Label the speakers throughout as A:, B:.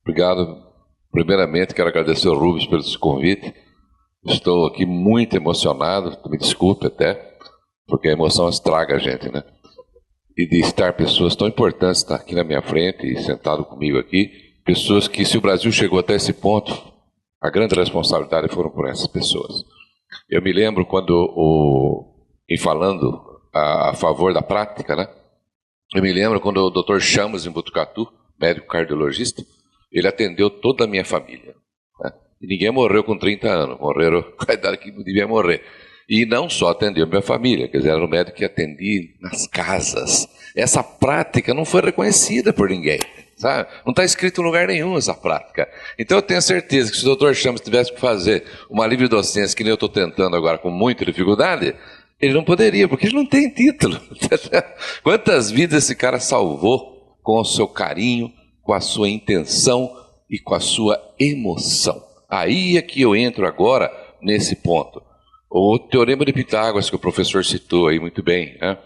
A: Obrigado. Primeiramente, quero agradecer ao Rubens pelo esse convite. Estou aqui muito emocionado, me desculpe até, porque a emoção estraga a gente, né? E de estar pessoas tão importantes estar aqui na minha frente e sentado comigo aqui, pessoas que, se o Brasil chegou até esse ponto, a grande responsabilidade foram por essas pessoas. Eu me lembro quando, em falando a favor da prática, né? Eu me lembro quando o Dr. Chamas, em Botucatu, médico cardiologista, ele atendeu toda a minha família, né? E ninguém morreu com 30 anos, morreram com a idade que não devia morrer. E não só atendeu a minha família, quer dizer, era um médico que atendia nas casas. Essa prática não foi reconhecida por ninguém, sabe? Não está escrito em lugar nenhum essa prática. Então eu tenho certeza que se o Dr. Chamas tivesse que fazer uma livre docência, que nem eu estou tentando agora com muita dificuldade, ele não poderia, porque ele não tem título. Quantas vidas esse cara salvou com o seu carinho, com a sua intenção e com a sua emoção. Aí é que eu entro agora nesse ponto. O Teorema de Pitágoras, que o professor citou aí muito bem, né?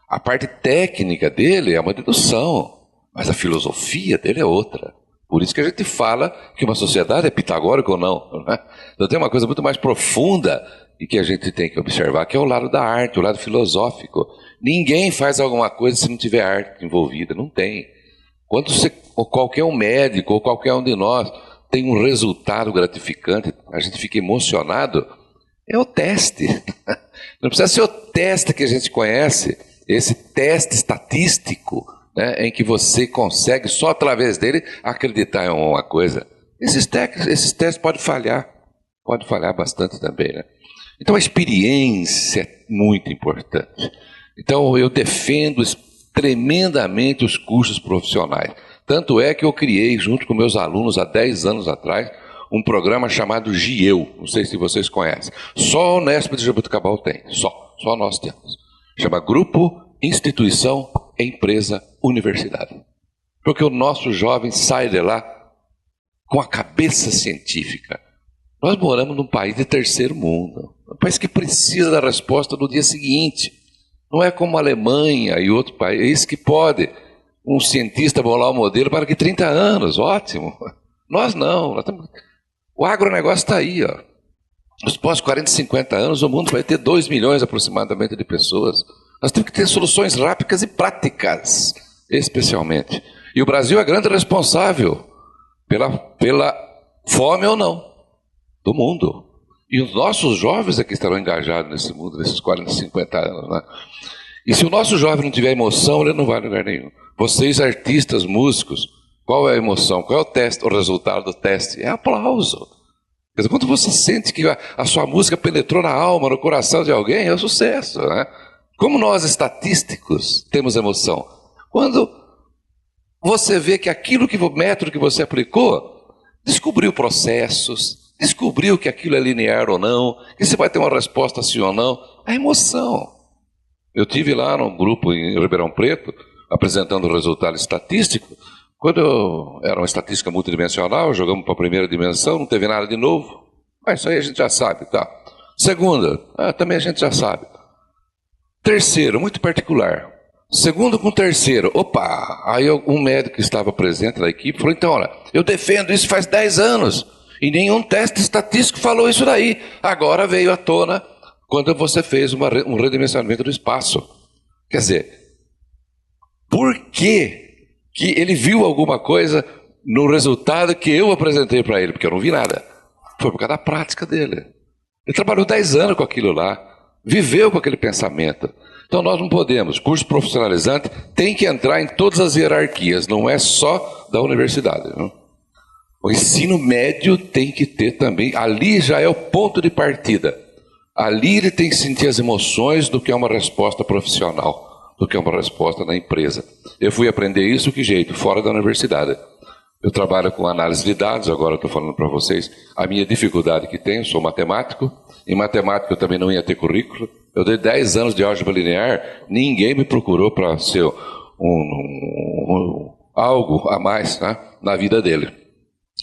A: A parte técnica dele é uma dedução, mas a filosofia dele é outra. Por isso que a gente fala que uma sociedade é pitagórica ou não, né? Então tem uma coisa muito mais profunda e que a gente tem que observar, que é o lado da arte, o lado filosófico. Ninguém faz alguma coisa se não tiver arte envolvida, não tem. Quando ou qualquer um médico ou qualquer um de nós tem um resultado gratificante, a gente fica emocionado, é o teste. Não precisa ser o teste que a gente conhece, esse teste estatístico, né, em que você consegue, só através dele, acreditar em uma coisa. Esses testes podem falhar bastante também, né? Então a experiência é muito importante. Então eu defendo tremendamente os cursos profissionais. Tanto é que eu criei, junto com meus alunos, há 10 anos atrás, um programa chamado GIEU. Não sei se vocês conhecem. Só a Unesp de Jaboticabal tem. Só nós temos. Chama Grupo, Instituição, Empresa, Universidade. Porque o nosso jovem sai de lá com a cabeça científica. Nós moramos num país de terceiro mundo. Um país que precisa da resposta no dia seguinte. Não é como a Alemanha e outro país que pode um cientista bolar um modelo para que 30 anos, ótimo. Nós não. O agronegócio está aí, ó. Nos próximos 40, 50 anos, o mundo vai ter 2 milhões aproximadamente de pessoas. Nós temos que ter soluções rápidas e práticas, especialmente. E o Brasil é grande responsável pela fome ou não do mundo. E os nossos jovens é que estarão engajados nesse mundo, nesses 40, 50 anos, né? E se o nosso jovem não tiver emoção, ele não vai a lugar nenhum. Vocês, artistas, músicos, qual é a emoção? Qual é o teste, o resultado do teste? É aplauso. Quer dizer, quando você sente que a sua música penetrou na alma, no coração de alguém, é um sucesso, né? Como nós, estatísticos, temos emoção? Quando você vê que o método que você aplicou, descobriu processos, descobriu que aquilo é linear ou não, que você vai ter uma resposta sim ou não, a emoção. Eu tive lá num grupo em Ribeirão Preto, apresentando o resultado estatístico. Quando era uma estatística multidimensional, jogamos para a primeira dimensão, não teve nada de novo. Mas isso aí a gente já sabe, tá? Segunda, também a gente já sabe. Terceiro, muito particular. Segundo com terceiro, opa! Aí um médico que estava presente na equipe falou, então, olha, eu defendo isso faz 10 anos, e nenhum teste estatístico falou isso daí. Agora veio à tona quando você fez um redimensionamento do espaço. Quer dizer, por que ele viu alguma coisa no resultado que eu apresentei para ele? Porque eu não vi nada. Foi por causa da prática dele. Ele trabalhou 10 anos com aquilo lá, viveu com aquele pensamento. Então nós não podemos, curso profissionalizante tem que entrar em todas as hierarquias, não é só da universidade, não? O ensino médio tem que ter também, ali já é o ponto de partida. Ali ele tem que sentir as emoções do que é uma resposta profissional, do que é uma resposta na empresa. Eu fui aprender isso, que jeito? Fora da universidade. Eu trabalho com análise de dados, agora estou falando para vocês a minha dificuldade que tenho, sou matemático, em matemática eu também não ia ter currículo, eu dei 10 anos de álgebra linear, ninguém me procurou para ser algo a mais, né, na vida dele.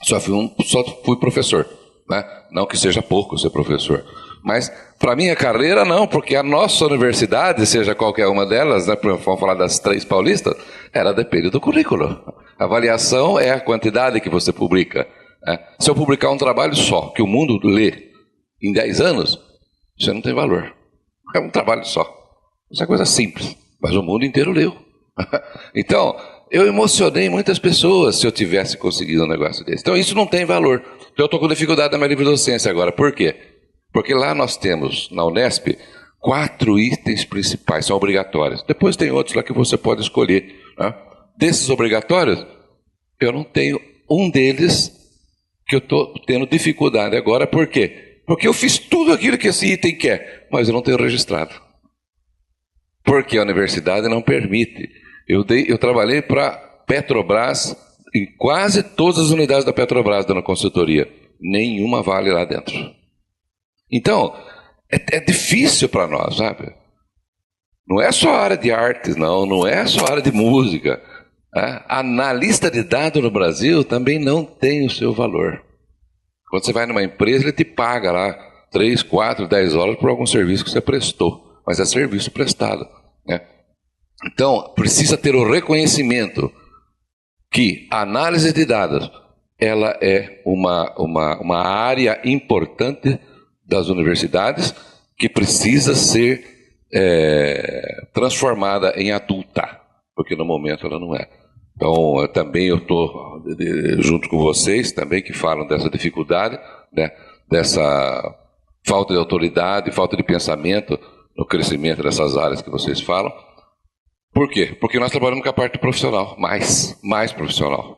A: Só fui professor, né? Não que seja pouco ser professor. Mas para minha carreira não, porque a nossa universidade, seja qualquer uma delas, né, vamos falar das 3 paulistas, ela depende do currículo. A avaliação é a quantidade que você publica. Né? Se eu publicar um trabalho só, que o mundo lê em 10 anos, você não tem valor. É um trabalho só. Isso é coisa simples, mas o mundo inteiro leu. Então, eu emocionei muitas pessoas se eu tivesse conseguido um negócio desse. Então, isso não tem valor. Eu estou com dificuldade na minha livre docência agora. Por quê? Porque lá nós temos, na Unesp, 4 itens principais, são obrigatórios. Depois tem outros lá que você pode escolher. Né? Desses obrigatórios, eu não tenho um deles que eu estou tendo dificuldade agora. Por quê? Porque eu fiz tudo aquilo que esse item quer, mas eu não tenho registrado. Porque a universidade não permite. Eu trabalhei para Petrobras, em quase todas as unidades da Petrobras dando consultoria. Nenhuma vale lá dentro. Então, é difícil para nós, sabe? Não é só a área de artes, não é só a área de música. A analista de dados no Brasil também não tem o seu valor. Quando você vai numa empresa, ele te paga lá 3, 4, 10 horas por algum serviço que você prestou. Mas é serviço prestado, né? Então, precisa ter o reconhecimento que a análise de dados ela é uma área importante das universidades que precisa ser transformada em adulta, porque no momento ela não é. Então, eu estou junto com vocês também que falam dessa dificuldade, né, dessa falta de autoridade, falta de pensamento no crescimento dessas áreas que vocês falam. Por quê? Porque nós trabalhamos com a parte profissional, mais profissional.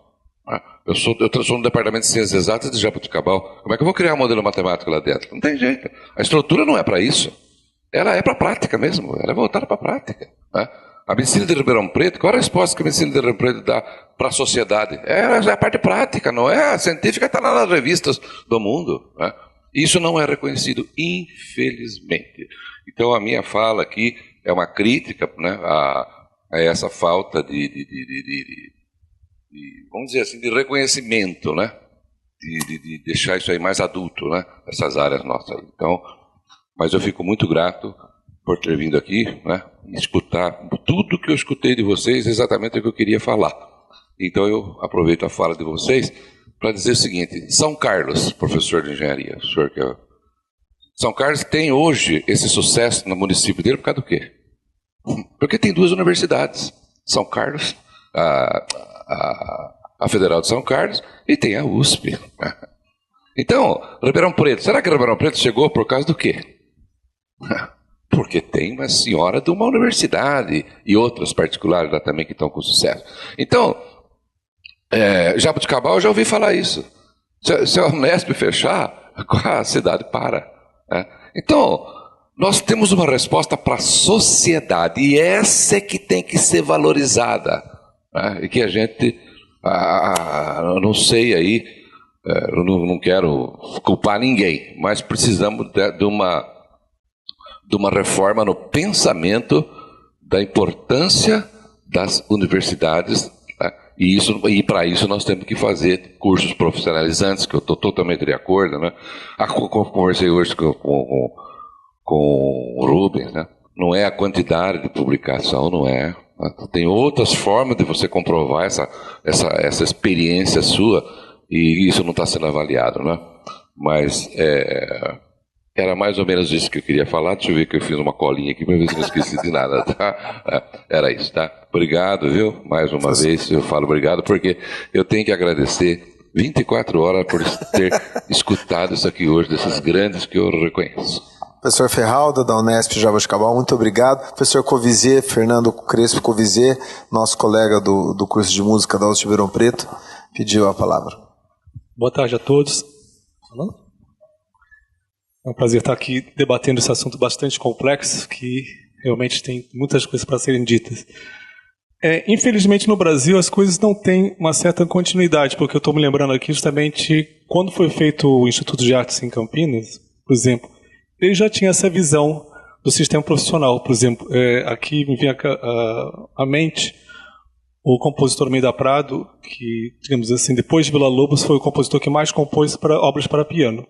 A: Eu sou no departamento de ciências exatas de Jaboticabal. Como é que eu vou criar um modelo matemático lá dentro? Não tem jeito. A estrutura não é para isso. Ela é para a prática mesmo. Ela é voltada para a prática. Né? A medicina de Ribeirão Preto, qual é a resposta que a medicina de Ribeirão Preto dá para a sociedade? É a parte prática, não é? A científica está lá nas revistas do mundo. Né? Isso não é reconhecido, infelizmente. Então a minha fala aqui é uma crítica, né, a essa falta de vamos dizer assim, de reconhecimento, né? De deixar isso aí mais adulto, né? Essas áreas nossas. Então, mas eu fico muito grato por ter vindo aqui, né? E escutar tudo que eu escutei de vocês, exatamente o que eu queria falar. Então eu aproveito a fala de vocês para dizer o seguinte: São Carlos, professor de engenharia, o senhor que São Carlos tem hoje esse sucesso no município dele por causa do quê? Porque tem 2 universidades, São Carlos, a Federal de São Carlos e tem a USP. Então, Ribeirão Preto, será que Ribeirão Preto chegou por causa do quê? Porque tem uma senhora de uma universidade e outras particulares lá também que estão com sucesso. Então, Jaboticabal, eu já ouvi falar isso. Se a Unesp fechar, a cidade para. Né? Então, nós temos uma resposta para a sociedade e essa é que tem que ser valorizada. Né? E que a gente, não sei aí, eu não quero culpar ninguém, mas precisamos de uma reforma no pensamento da importância das universidades. Né? E para isso nós temos que fazer cursos profissionalizantes, que eu estou totalmente de acordo. Né? Conversei hoje com o Rubens, né? Não é a quantidade de publicação, não é. Tem outras formas de você comprovar essa experiência sua e isso não está sendo avaliado, né? Mas era mais ou menos isso que eu queria falar. Deixa eu ver que eu fiz uma colinha aqui para ver se não esqueci de nada, tá? Era isso, tá? Obrigado, viu? Mais uma vez eu falo obrigado porque eu tenho que agradecer 24 horas por ter escutado isso aqui hoje, desses grandes que eu reconheço.
B: Professor Ferralda, da Unesp Jaboticabal, muito obrigado. Professor Covizier, Fernando Crespo Covizier, nosso colega do curso de música da USP Ribeirão Preto, pediu a palavra.
C: Boa tarde a todos. É um prazer estar aqui debatendo esse assunto bastante complexo, que realmente tem muitas coisas para serem ditas. Infelizmente, no Brasil, as coisas não têm uma certa continuidade, porque eu estou me lembrando aqui justamente quando foi feito o Instituto de Artes em Campinas, por exemplo, ele já tinha essa visão do sistema profissional. Por exemplo, aqui me vem à mente o compositor Almeida Prado, que, digamos assim, depois de Villa-Lobos, foi o compositor que mais compôs obras para piano.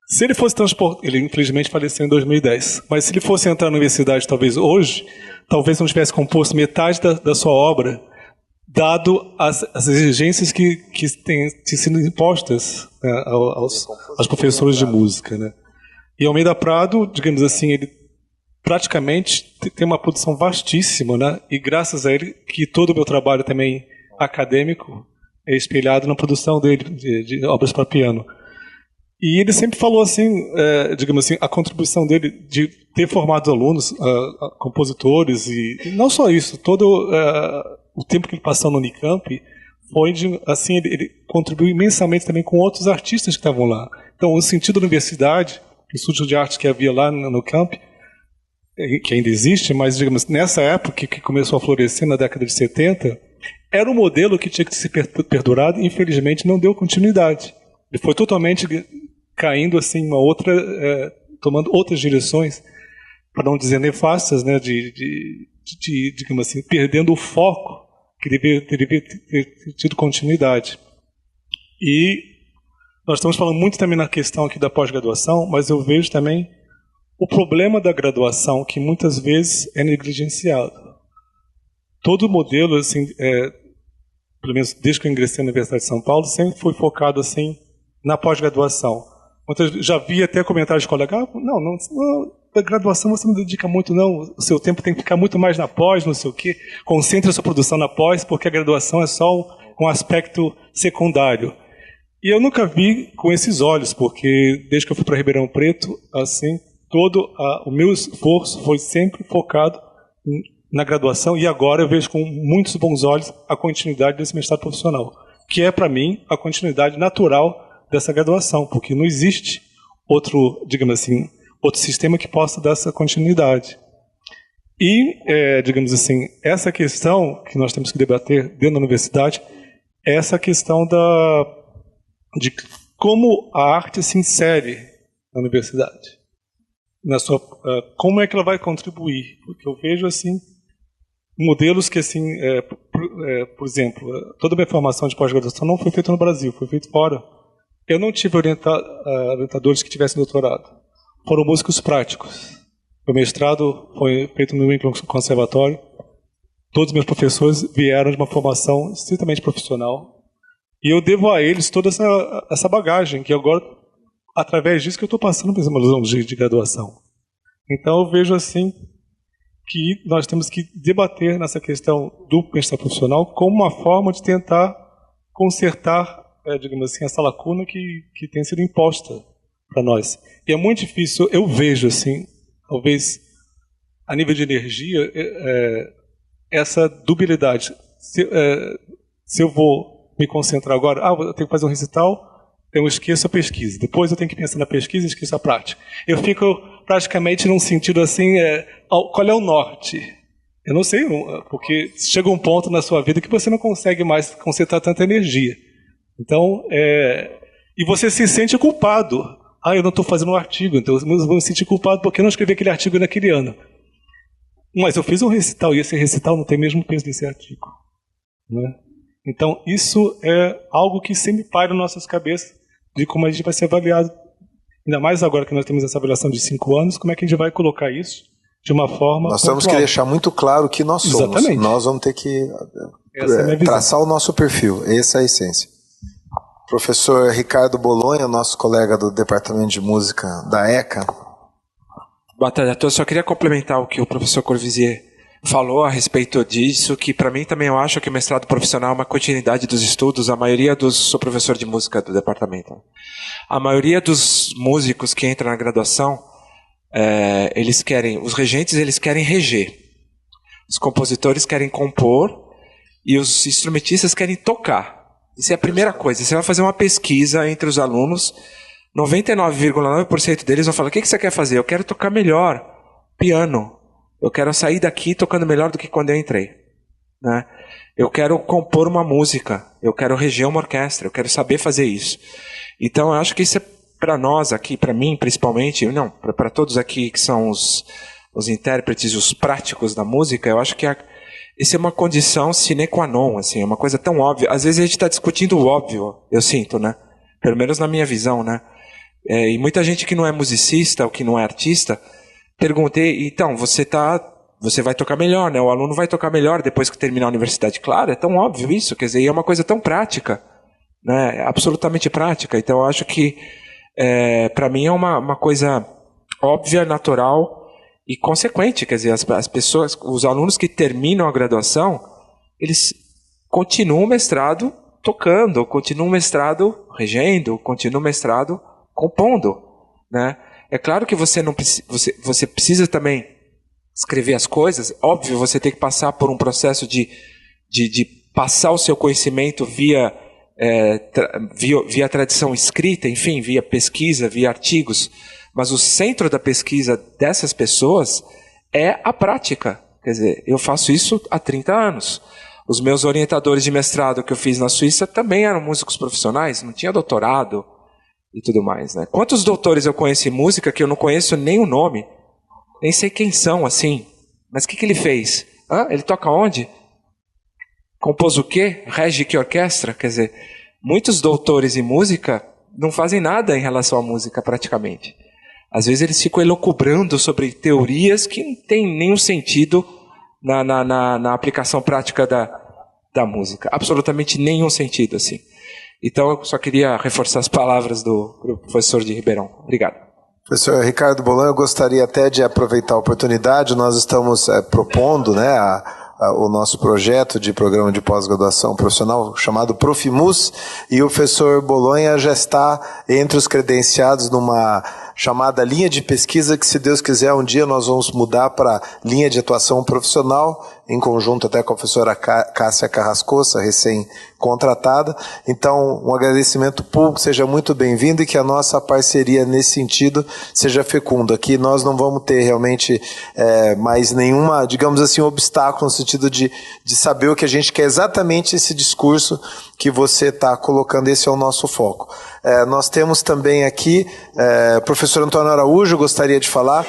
C: Se ele fosse transportar, ele infelizmente faleceu em 2010, mas se ele fosse entrar na universidade talvez hoje, talvez não tivesse composto metade da sua obra, dado as exigências que têm sido impostas, né, aos professores de música, né? E Almeida Prado, digamos assim, ele praticamente tem uma produção vastíssima, né? E graças a ele que todo o meu trabalho também acadêmico é espelhado na produção dele de obras para piano. E ele sempre falou assim, digamos assim, a contribuição dele de ter formado alunos, compositores, e não só isso, todo o tempo que ele passou no Unicamp foi assim, ele contribuiu imensamente também com outros artistas que estavam lá. Então, o sentido da universidade, o Instituto de Artes que havia lá no camp, que ainda existe, mas digamos nessa época que começou a florescer na década de 70, era um modelo que tinha que ser perdurado e infelizmente não deu continuidade. Ele foi totalmente caindo assim uma outra, tomando outras direções, para não dizer nefastas, né, digamos assim, perdendo o foco que deveria ter tido continuidade. E nós estamos falando muito também na questão aqui da pós-graduação, mas eu vejo também o problema da graduação, que muitas vezes é negligenciado. Todo modelo, assim, pelo menos desde que eu ingressei na Universidade de São Paulo, sempre foi focado assim na pós-graduação. Já vi até comentários de colegas, a graduação você não dedica muito, não, o seu tempo tem que ficar muito mais na pós, não sei o quê, concentra a sua produção na pós, porque a graduação é só um aspecto secundário. E eu nunca vi com esses olhos, porque desde que eu fui para Ribeirão Preto, assim, todo o meu esforço foi sempre focado na graduação, e agora eu vejo com muitos bons olhos a continuidade desse mestrado profissional, que é, para mim, a continuidade natural dessa graduação, porque não existe outro, digamos assim, outro sistema que possa dar essa continuidade. E, digamos assim, essa questão que nós temos que debater dentro da universidade é essa questão de como a arte se insere na universidade. Como é que ela vai contribuir? Porque eu vejo, assim, modelos que, assim, por exemplo, toda a minha formação de pós-graduação não foi feita no Brasil, foi feita fora. Eu não tive orientadores que tivessem doutorado. Foram músicos práticos. O mestrado foi feito no New England Conservatório. Todos os meus professores vieram de uma formação estritamente profissional. E eu devo a eles toda essa bagagem, que agora, através disso, que eu estou passando por meus alunos de graduação. Então, eu vejo assim que nós temos que debater nessa questão do mestrado profissional como uma forma de tentar consertar, digamos assim, essa lacuna que tem sido imposta para nós. E é muito difícil, eu vejo assim, talvez a nível de energia, essa dubilidade. Se eu vou me concentrar agora, eu tenho que fazer um recital, eu esqueço a pesquisa. Depois eu tenho que pensar na pesquisa e esqueço a prática. Eu fico praticamente num sentido assim, qual é o norte? Eu não sei, porque chega um ponto na sua vida que você não consegue mais concentrar tanta energia. Então, e você se sente culpado. Eu não estou fazendo um artigo, então eu vou me sentir culpado porque eu não escrevi aquele artigo naquele ano. Mas eu fiz um recital, e esse recital não tem mesmo peso desse artigo. Né? Então, isso é algo que sempre paira nas nossas cabeças de como a gente vai ser avaliado. Ainda mais agora que nós temos essa avaliação de 5 anos, como é que a gente vai colocar isso de uma forma
B: Nós temos que deixar muito claro o que nós somos.
C: Exatamente.
B: Nós vamos ter que traçar o nosso perfil. Essa é a essência. Professor Ricardo Bolonha, nosso colega do Departamento de Música da ECA.
D: Boa tarde a todos. Só queria complementar o que o professor Courvoisier falou a respeito disso, que para mim também eu acho que o mestrado profissional é uma continuidade dos estudos. Sou professor de música do departamento. A maioria dos músicos que entram na graduação, os regentes eles querem reger. Os compositores querem compor e os instrumentistas querem tocar. Isso é a primeira coisa. Você vai fazer uma pesquisa entre os alunos, 99,9% deles vão falar: o que você quer fazer? Eu quero tocar melhor piano. Eu quero sair daqui tocando melhor do que quando eu entrei. Né? Eu quero compor uma música. Eu quero reger uma orquestra. Eu quero saber fazer isso. Então, eu acho que isso é para nós aqui, para mim principalmente, não, para todos aqui que são os intérpretes e os práticos da música, eu acho que isso é uma condição sine qua non, assim, é uma coisa tão óbvia. Às vezes a gente está discutindo o óbvio, eu sinto, né? Pelo menos na minha visão, né? E muita gente que não é musicista ou que não é artista pergunta, então, você vai tocar melhor, né? O aluno vai tocar melhor depois que terminar a universidade. Claro, é tão óbvio isso, quer dizer, é uma coisa tão prática, né? Absolutamente prática. Então, eu acho que, para mim, é uma coisa óbvia, natural e consequente. Quer dizer, as pessoas, os alunos que terminam a graduação, eles continuam o mestrado tocando, continuam o mestrado regendo, continuam o mestrado compondo, né? É claro que você precisa também escrever as coisas. Óbvio, você tem que passar por um processo de passar o seu conhecimento via tradição escrita, enfim, via pesquisa, via artigos. Mas o centro da pesquisa dessas pessoas é a prática. Quer dizer, eu faço isso há 30 anos. Os meus orientadores de mestrado que eu fiz na Suíça também eram músicos profissionais, não tinha doutorado e tudo mais, né? Quantos doutores eu conheço em música que eu não conheço nem o nome, nem sei quem são, assim. Mas o que ele fez? Ele toca onde? Compôs o quê? Rege que orquestra? Quer dizer, muitos doutores em música não fazem nada em relação à música, praticamente. Às vezes eles ficam elucubrando sobre teorias que não têm nenhum sentido na aplicação prática da música. Absolutamente nenhum sentido, assim. Então, eu só queria reforçar as palavras do professor de Ribeirão. Obrigado.
B: Professor Ricardo Bolan, eu gostaria até de aproveitar a oportunidade. Nós estamos propondo, né, o nosso projeto de programa de pós-graduação profissional chamado Profimus, e o professor Bolonha já está entre os credenciados numa chamada linha de pesquisa que, se Deus quiser, um dia nós vamos mudar para linha de atuação profissional, em conjunto até com a professora Cássia Carrascosa, recém-contratada. Então, um agradecimento público, seja muito bem-vindo, e que a nossa parceria nesse sentido seja fecunda. Aqui nós não vamos ter realmente mais nenhuma, digamos assim, obstáculo no sentido de saber o que a gente quer, exatamente esse discurso que você está colocando. Esse é o nosso foco. Nós temos também aqui professor Antônio Araújo, gostaria de falar.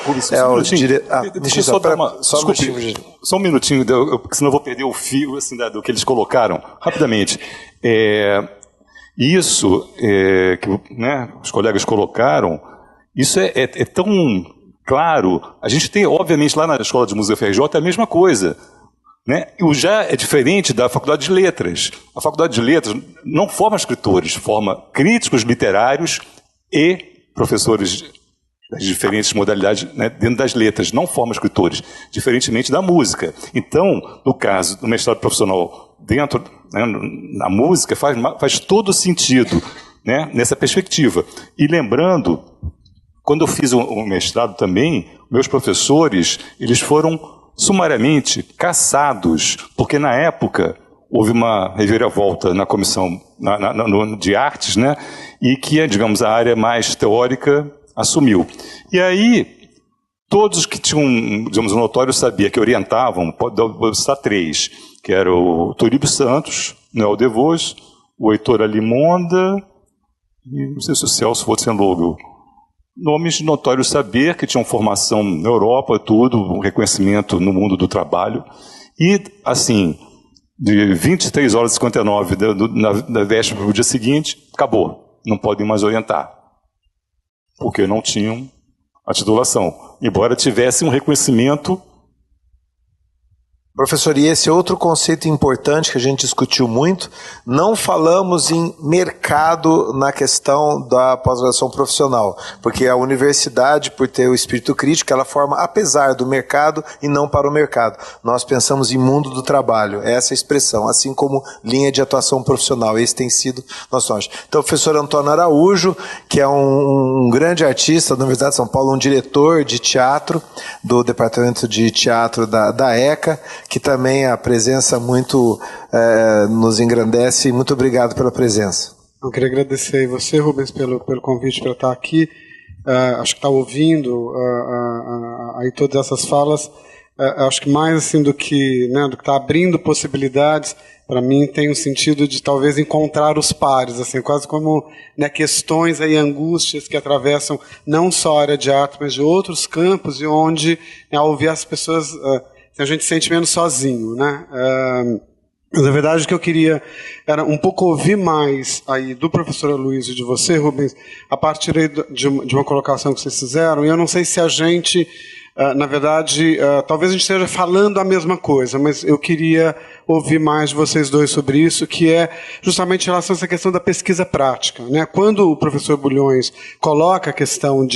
E: Só um minutinho, porque senão eu vou perder o fio assim, do que eles colocaram. Rapidamente. Isso que, né, os colegas colocaram, isso é tão claro. A gente tem, obviamente, lá na Escola de Música FRJ é a mesma coisa. Né? O já é diferente da Faculdade de Letras. A Faculdade de Letras não forma escritores, forma críticos literários e professores das diferentes modalidades, né, dentro das letras, não forma escritores, diferentemente da música. Então, no caso do mestrado profissional dentro, né, na música, faz todo sentido, né, nessa perspectiva. E lembrando, quando eu fiz o mestrado também, meus professores, eles foram sumariamente caçados, porque na época houve uma reviravolta na comissão de artes, né, e que, digamos, a área mais teórica assumiu. E aí, todos que tinham, digamos, um notório sabia que orientavam, vou citar 3, que era o Turíbio Santos, Noel Devos, o Heitor Alimonda, e não sei se o Celso Fotzenlogel. Nomes de notório saber, que tinham formação na Europa, tudo, um reconhecimento no mundo do trabalho. E, assim, de 23 horas e 59 na véspera para o dia seguinte, acabou. Não podem mais orientar. Porque não tinham a titulação. Embora tivessem um reconhecimento.
B: Professor, e esse outro conceito importante que a gente discutiu muito, não falamos em mercado na questão da pós-graduação profissional, porque a universidade, por ter o espírito crítico, ela forma apesar do mercado e não para o mercado. Nós pensamos em mundo do trabalho, essa é a expressão, assim como linha de atuação profissional, esse tem sido nosso norte. Então, o professor Antônio Araújo, que é um grande artista da Universidade de São Paulo, um diretor de teatro do Departamento de Teatro da ECA, que também a presença muito nos engrandece. Muito obrigado pela presença.
F: Eu queria agradecer a você, Rubens, pelo convite para estar aqui. Acho que está ouvindo aí todas essas falas. Acho que mais assim do que está abrindo possibilidades, para mim tem um sentido de talvez encontrar os pares, assim, quase como, né, questões aí, angústias que atravessam não só a área de arte, mas de outros campos, e onde, ao ouvir as pessoas, a gente se sente menos sozinho, né? Mas a verdade é que eu queria era um pouco ouvir mais aí do professor Aloysio e de você, Rubens, a partir aí de uma colocação que vocês fizeram, e eu não sei se a gente, na verdade, talvez a gente esteja falando a mesma coisa, mas eu queria ouvir mais de vocês dois sobre isso, que é justamente em relação a essa questão da pesquisa prática, né? Quando o professor Bulhões coloca a questão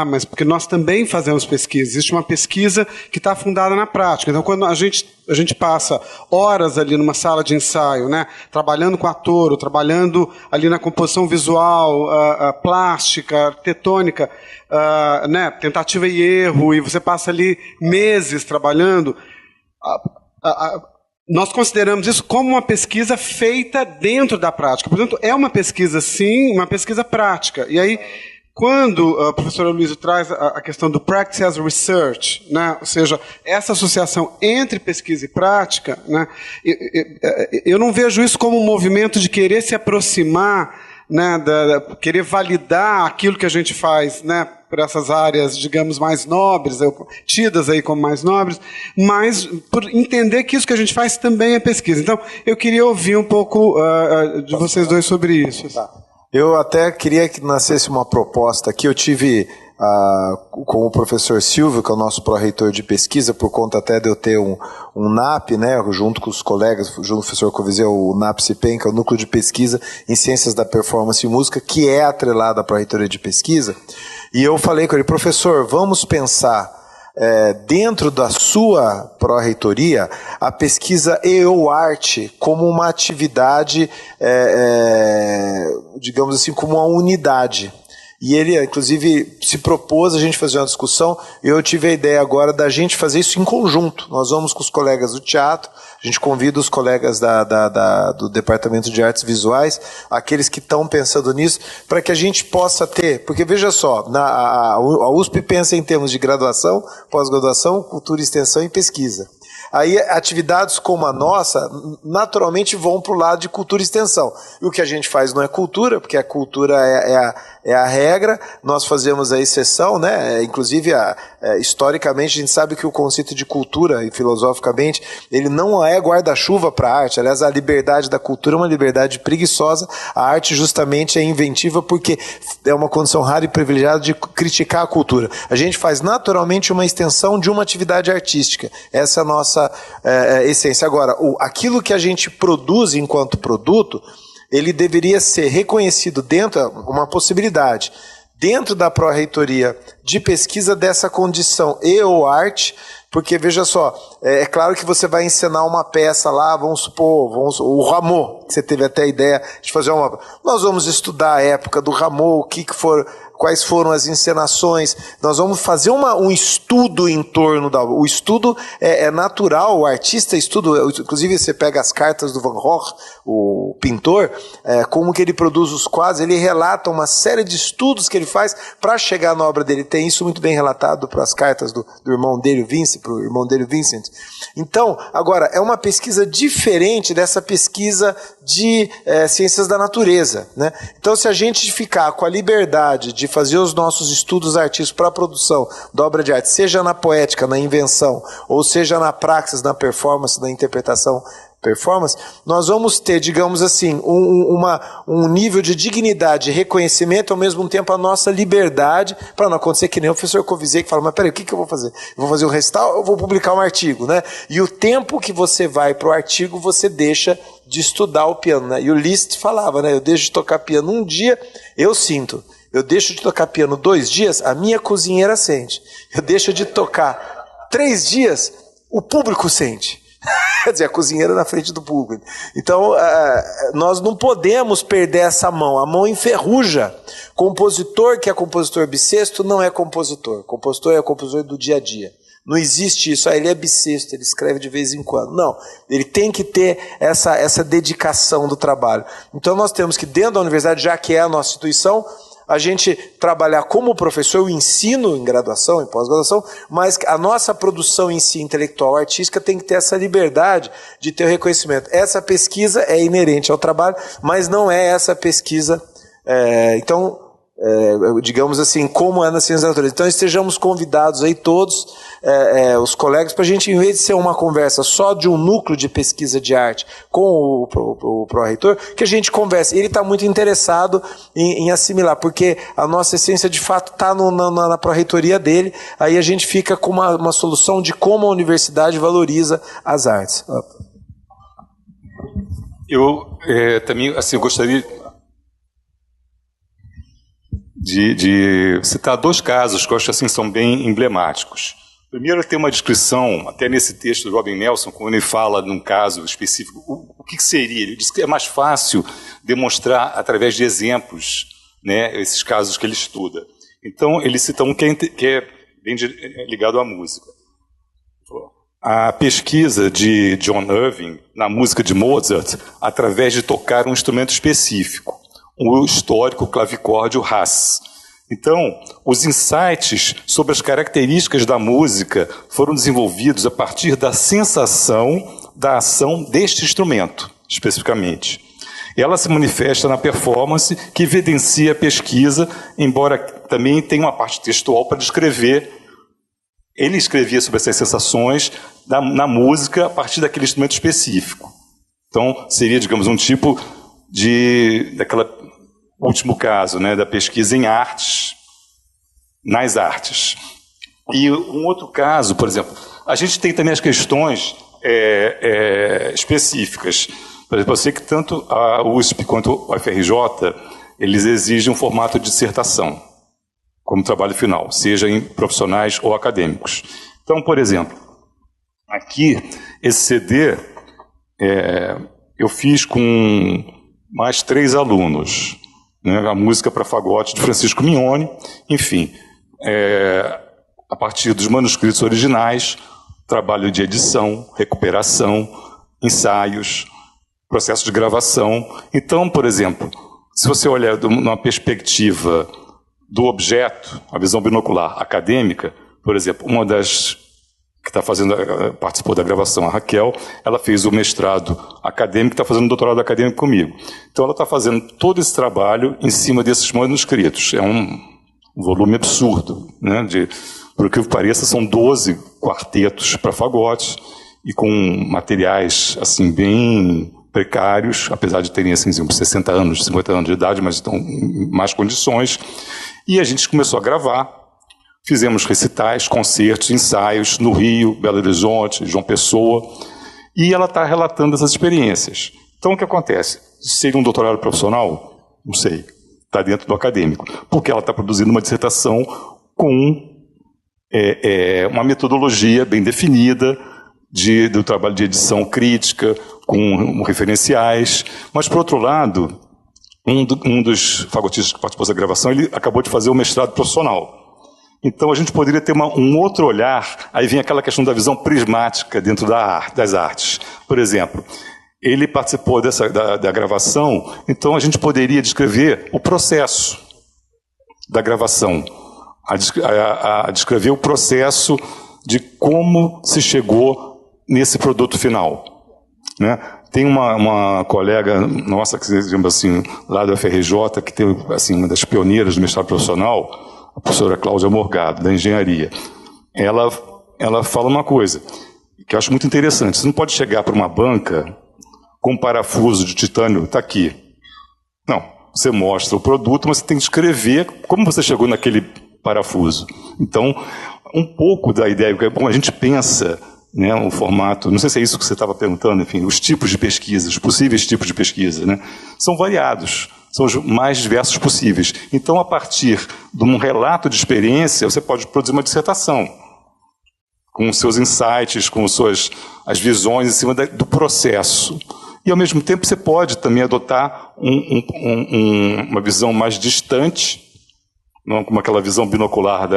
F: mas porque nós também fazemos pesquisa, existe uma pesquisa que está fundada na prática. Então, quando a gente passa horas ali numa sala de ensaio, né, trabalhando com ator, ou trabalhando ali na composição visual, plástica, arquitetônica, né, tentativa e erro, e você passa ali meses trabalhando, nós consideramos isso como uma pesquisa feita dentro da prática. Portanto, é uma pesquisa, sim, uma pesquisa prática. E aí, quando o professor Aloysio traz a questão do practice as research, né, ou seja, essa associação entre pesquisa e prática, né, eu não vejo isso como um movimento de querer se aproximar, né, querer validar aquilo que a gente faz, né, por essas áreas, digamos, mais nobres, tidas aí como mais nobres, mas por entender que isso que a gente faz também é pesquisa. Então, eu queria ouvir um pouco de vocês dois sobre isso.
B: Tá. Eu até queria que nascesse uma proposta aqui. Eu tive com o professor Silvio, que é o nosso pró-reitor de pesquisa, por conta até de eu ter um NAP, né, junto com os colegas, junto com o professor Coviseu, o NAP-CIPEM, que é o Núcleo de Pesquisa em Ciências da Performance e Música, que é atrelado à pró-reitoria de pesquisa. E eu falei com ele, professor, vamos pensar dentro da sua pró-reitoria a pesquisa e ou arte como uma atividade, digamos assim, como uma unidade. E ele, inclusive, se propôs a gente fazer uma discussão, e eu tive a ideia agora da gente fazer isso em conjunto. Nós vamos com os colegas do teatro, a gente convida os colegas do Departamento de Artes Visuais, aqueles que estão pensando nisso, para que a gente possa ter, porque veja só, a USP pensa em termos de graduação, pós-graduação, cultura, extensão e pesquisa. Aí atividades como a nossa, naturalmente vão para o lado de cultura e extensão. E o que a gente faz não é cultura, porque a cultura é a regra, nós fazemos a exceção, né? Inclusive, historicamente, a gente sabe que o conceito de cultura, e filosoficamente, ele não é guarda-chuva para a arte. Aliás, a liberdade da cultura é uma liberdade preguiçosa. A arte justamente é inventiva porque é uma condição rara e privilegiada de criticar a cultura. A gente faz naturalmente uma extensão de uma atividade artística. Essa é a nossa essência. Agora, aquilo que a gente produz enquanto produto, ele deveria ser reconhecido dentro, uma possibilidade, dentro da pró-reitoria de pesquisa dessa condição e ou arte, porque, veja só, é claro que você vai encenar uma peça lá, vamos supor, o Rameau, que você teve até a ideia de fazer uma... Nós vamos estudar a época do Rameau, quais foram as encenações, nós vamos fazer um estudo em torno o estudo é natural, o artista estuda, inclusive você pega as cartas do Van Gogh, o pintor, como que ele produz os quadros, ele relata uma série de estudos que ele faz para chegar na obra dele, tem isso muito bem relatado para as cartas do irmão dele, para o irmão dele, Vincent. Então, agora, é uma pesquisa diferente dessa pesquisa de ciências da natureza, né? Então, se a gente ficar com a liberdade de fazer os nossos estudos artísticos para a produção da obra de arte, seja na poética, na invenção, ou seja na praxis, na performance, na interpretação, performance, nós vamos ter, digamos assim, um nível de dignidade e reconhecimento, ao mesmo tempo a nossa liberdade, para não acontecer que nem o professor Covisei, que fala, mas peraí, o que eu vou fazer? Eu vou fazer um recital ou eu vou publicar um artigo, né? E o tempo que você vai para o artigo, você deixa de estudar o piano, né? E o Liszt falava, né? Eu deixo de tocar piano um dia, eu sinto. Eu deixo de tocar piano 2 dias, a minha cozinheira sente. Eu deixo de tocar 3 dias, o público sente. Quer dizer, a cozinheira na frente do público. Então, nós não podemos perder essa mão. A mão enferruja. Compositor que é compositor bissexto não é compositor. Compositor é compositor do dia a dia. Não existe isso. Ele é bissexto, ele escreve de vez em quando. Não. Ele tem que ter essa dedicação do trabalho. Então, nós temos que, dentro da universidade, já que é a nossa instituição, a gente trabalhar como professor, o ensino em graduação, em pós-graduação, mas a nossa produção em si, intelectual, artística, tem que ter essa liberdade de ter o reconhecimento. Essa pesquisa é inerente ao trabalho, mas não é essa pesquisa. Então, digamos assim, como é na ciência da natureza. Então estejamos convidados aí todos, os colegas, para a gente, em vez de ser uma conversa só de um núcleo de pesquisa de arte com o pró-reitor, que a gente converse. Ele está muito interessado em assimilar, porque a nossa essência de fato está na pró-reitoria dele, aí a gente fica com uma solução de como a universidade valoriza as artes.
E: Eu também, assim, eu gostaria de citar 2 casos que eu acho assim são bem emblemáticos. Primeiro, tem uma descrição, até nesse texto do Robin Nelson, quando ele fala num caso específico, o que seria? Ele diz que é mais fácil demonstrar através de exemplos, né, esses casos que ele estuda. Então, ele cita um que é bem ligado à música. A pesquisa de John Irving na música de Mozart, através de tocar um instrumento específico, o histórico clavicórdio Haas. Então, os insights sobre as características da música foram desenvolvidos a partir da sensação da ação deste instrumento, especificamente. Ela se manifesta na performance que evidencia a pesquisa, embora também tenha uma parte textual para descrever. Ele escrevia sobre essas sensações na música a partir daquele instrumento específico. Então, seria, digamos, um tipo daquela último caso, né, da pesquisa em artes, nas artes. E um outro caso, por exemplo, a gente tem também as questões específicas. Por exemplo, eu sei que tanto a USP quanto o FRJ, eles exigem um formato de dissertação como trabalho final, seja em profissionais ou acadêmicos. Então, por exemplo, aqui, esse CD, eu fiz com mais 3 alunos, né, a música para fagote de Francisco Mignone, enfim, a partir dos manuscritos originais, trabalho de edição, recuperação, ensaios, processo de gravação. Então, por exemplo, se você olhar numa perspectiva do objeto, a visão binocular acadêmica, por exemplo, uma das que participou da gravação, a Raquel, ela fez o mestrado acadêmico, está fazendo o doutorado acadêmico comigo. Então ela está fazendo todo esse trabalho em cima desses manuscritos. É um volume absurdo, né? Por que pareça, são 12 quartetos para fagotes e com materiais assim bem precários, apesar de terem assim 60 anos, 50 anos de idade, mas estão em más condições. E a gente começou a gravar. Fizemos recitais, concertos, ensaios no Rio, Belo Horizonte, João Pessoa, e ela está relatando essas experiências. Então, o que acontece? Seria um doutorado profissional? Não sei. Está dentro do acadêmico. Porque ela está produzindo uma dissertação com uma metodologia bem definida do trabalho de edição crítica, com referenciais. Mas, por outro lado, um dos fagotistas que participou da gravação, ele acabou de fazer o mestrado profissional. Então, a gente poderia ter um outro olhar, aí vem aquela questão da visão prismática dentro das artes. Por exemplo, ele participou da gravação, então a gente poderia descrever o processo da gravação, a descrever o processo de como se chegou nesse produto final, né? Tem uma colega nossa, que digamos assim, lá do FRJ, que tem assim, uma das pioneiras do mestrado profissional, a professora Cláudia Morgado, da engenharia. Ela fala uma coisa que eu acho muito interessante. Você não pode chegar para uma banca com um parafuso de titânio, está aqui. Não, você mostra o produto, mas você tem que descrever como você chegou naquele parafuso. Então, um pouco da ideia, bom, a gente pensa, né, o formato, não sei se é isso que você estava perguntando, enfim, os tipos de pesquisa, os possíveis tipos de pesquisa, né, são variados. São os mais diversos possíveis. Então, a partir de um relato de experiência, você pode produzir uma dissertação, com os seus insights, com as visões em cima do processo. E, ao mesmo tempo, você pode também adotar uma visão mais distante, não como aquela visão binocular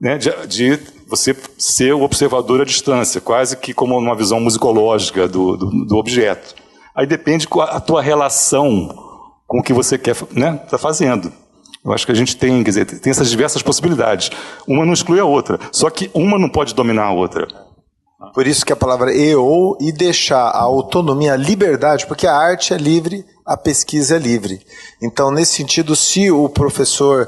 E: né, de você ser o observador à distância, quase que como uma visão musicológica do objeto. Aí depende a tua relação com o que você quer, né, tá fazendo. Eu acho que a gente tem essas diversas possibilidades. Uma não exclui a outra, só que uma não pode dominar a outra.
B: Por isso que a palavra e deixar a autonomia, a liberdade, porque a arte é livre, a pesquisa é livre. Então, nesse sentido, se o professor,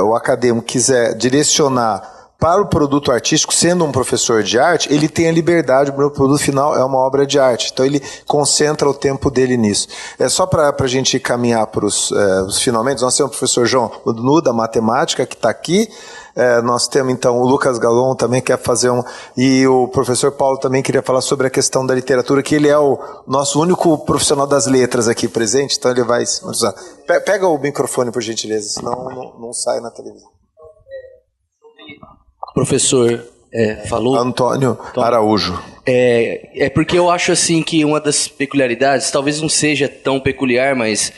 B: o acadêmico, quiser direcionar para o produto artístico, sendo um professor de arte, ele tem a liberdade, o meu produto final é uma obra de arte. Então ele concentra o tempo dele nisso. É só para a gente caminhar para os finalmente, nós temos o professor João Nu, da matemática, que está aqui. Nós temos então o Lucas Galon também, quer fazer e o professor Paulo também queria falar sobre a questão da literatura, que ele é o nosso único profissional das letras aqui presente, então ele vai... Pega o microfone, por gentileza, senão não sai na televisão.
G: Professor falou...
B: Antônio Araújo.
G: É porque eu acho assim que uma das peculiaridades, talvez não seja tão peculiar, mas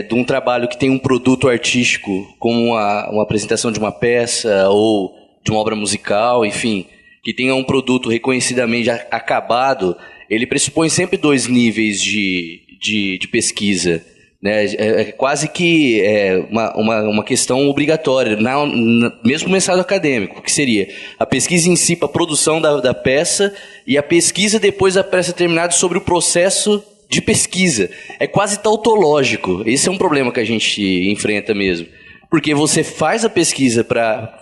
G: de um trabalho que tem um produto artístico, como uma apresentação de uma peça ou de uma obra musical, enfim, que tenha um produto reconhecidamente acabado, ele pressupõe sempre 2 níveis de pesquisa. Né? É quase que uma questão obrigatória, mesmo no mestrado acadêmico, que seria a pesquisa em si para a produção da peça e a pesquisa depois da peça terminada sobre o processo de pesquisa. É quase tautológico. Esse é um problema que a gente enfrenta mesmo. Porque você faz a pesquisa para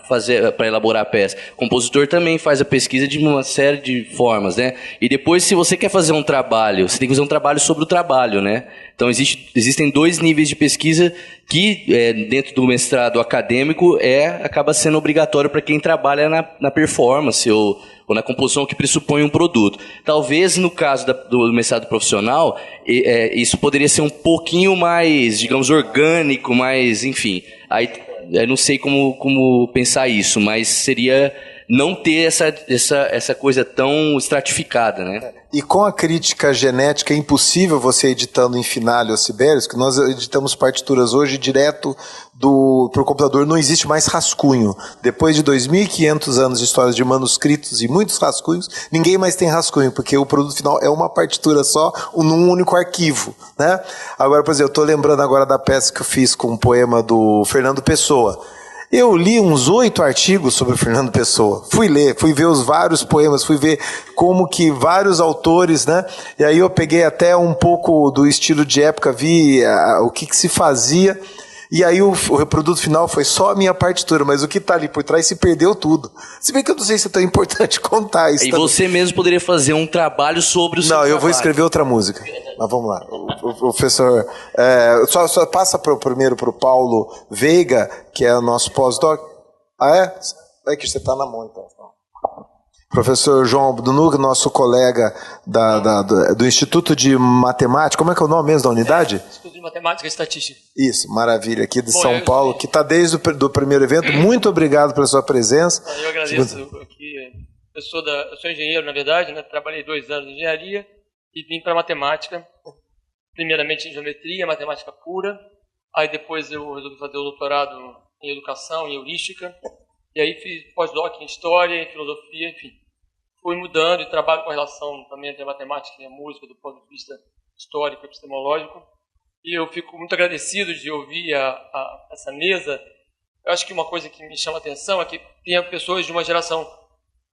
G: elaborar a peça. O compositor também faz a pesquisa de uma série de formas, né? E depois, se você quer fazer um trabalho, você tem que fazer um trabalho sobre o trabalho, né? Então, existem 2 níveis de pesquisa que, dentro do mestrado acadêmico, acaba sendo obrigatório para quem trabalha na performance ou na composição que pressupõe um produto. Talvez, no caso do mestrado profissional, isso poderia ser um pouquinho mais, digamos, orgânico, mais, enfim... Aí, eu não sei como pensar isso, mas seria não ter essa coisa tão estratificada, né?
B: E com a crítica genética, é impossível você editando em Finale ou Sibelius, que nós editamos partituras hoje direto para o computador, não existe mais rascunho. Depois de 2.500 anos de histórias de manuscritos e muitos rascunhos, ninguém mais tem rascunho, porque o produto final é uma partitura só, num único arquivo, né? Agora, por exemplo, eu estou lembrando agora da peça que eu fiz com um poema do Fernando Pessoa. Eu li uns 8 artigos sobre o Fernando Pessoa. Fui ver os vários poemas, fui ver como que vários autores, né? E aí eu peguei até um pouco do estilo de época, vi o que se fazia. E aí o produto final foi só a minha partitura, mas o que está ali por trás se perdeu tudo. Se bem que eu não sei se é tão importante contar isso.
G: E você mesmo poderia fazer um trabalho sobre o seu trabalho.
B: Não, eu vou escrever outra música. Mas vamos lá. O professor... só passa primeiro para o Paulo Veiga, que é o nosso pós-doc. Ah, é? É que você está na mão, então. Professor João Abdunuga, nosso colega do Instituto de Matemática, como é que é o nome mesmo da unidade?
H: Instituto de Matemática e Estatística.
B: Isso, maravilha, aqui de São Paulo, que está desde o primeiro evento. Muito obrigado pela sua presença.
H: Eu agradeço aqui. Eu sou engenheiro, na verdade, né? Trabalhei 2 anos em engenharia e vim para matemática, primeiramente em geometria, matemática pura. Aí depois eu resolvi fazer o doutorado em educação, em heurística. E aí fiz pós-doc em história, em filosofia, enfim. Fui mudando e trabalho com relação também entre a matemática e a música do ponto de vista histórico e epistemológico. E eu fico muito agradecido de ouvir essa mesa. Eu acho que uma coisa que me chama a atenção é que tem pessoas de uma geração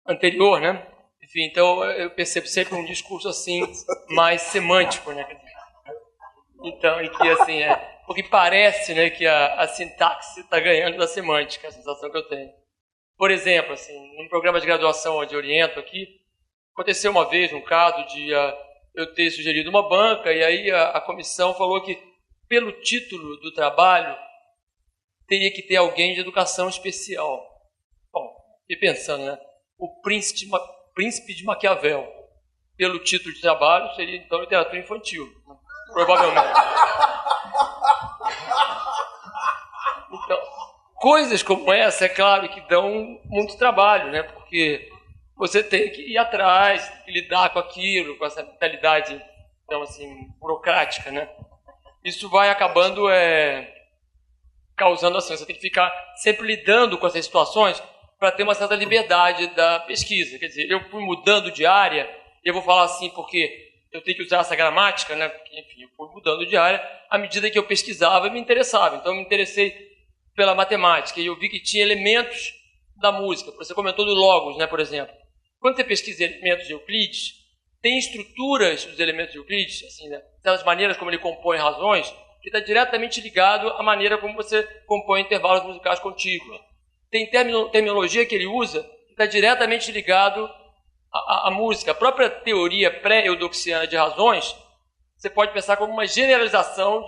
H: anterior, né? Enfim, então eu percebo sempre um discurso assim, mais semântico, né? Então, e que assim, porque parece, né, que a sintaxe está ganhando da semântica, a sensação que eu tenho. Por exemplo, assim, num programa de graduação onde eu oriento aqui, aconteceu uma vez um caso de eu ter sugerido uma banca e aí a comissão falou que, pelo título do trabalho, teria que ter alguém de educação especial. Bom, fiquei pensando, né? O Príncipe de Maquiavel, pelo título de trabalho, seria então literatura infantil, né? Provavelmente. Então, coisas como essa, é claro, que dão muito trabalho, né? Porque você tem que ir atrás, lidar com aquilo, com essa mentalidade, então, assim, burocrática, né? Isso vai acabando causando assim, você tem que ficar sempre lidando com essas situações para ter uma certa liberdade da pesquisa. Quer dizer, eu fui mudando de área, e eu vou falar assim porque eu tenho que usar essa gramática, né? Porque, enfim, eu fui mudando de área à medida que eu pesquisava e me interessava. Então, eu me interessei pela matemática e eu vi que tinha elementos da música. Você comentou do logos, né, por exemplo. Quando você pesquisa elementos de Euclides, tem estruturas dos elementos de Euclides, assim, né? Das maneiras como ele compõe razões, que está diretamente ligado à maneira como você compõe intervalos musicais contíguos. Tem terminologia que ele usa que está diretamente ligado à música. A própria teoria pré-eudoxiana de razões, você pode pensar como uma generalização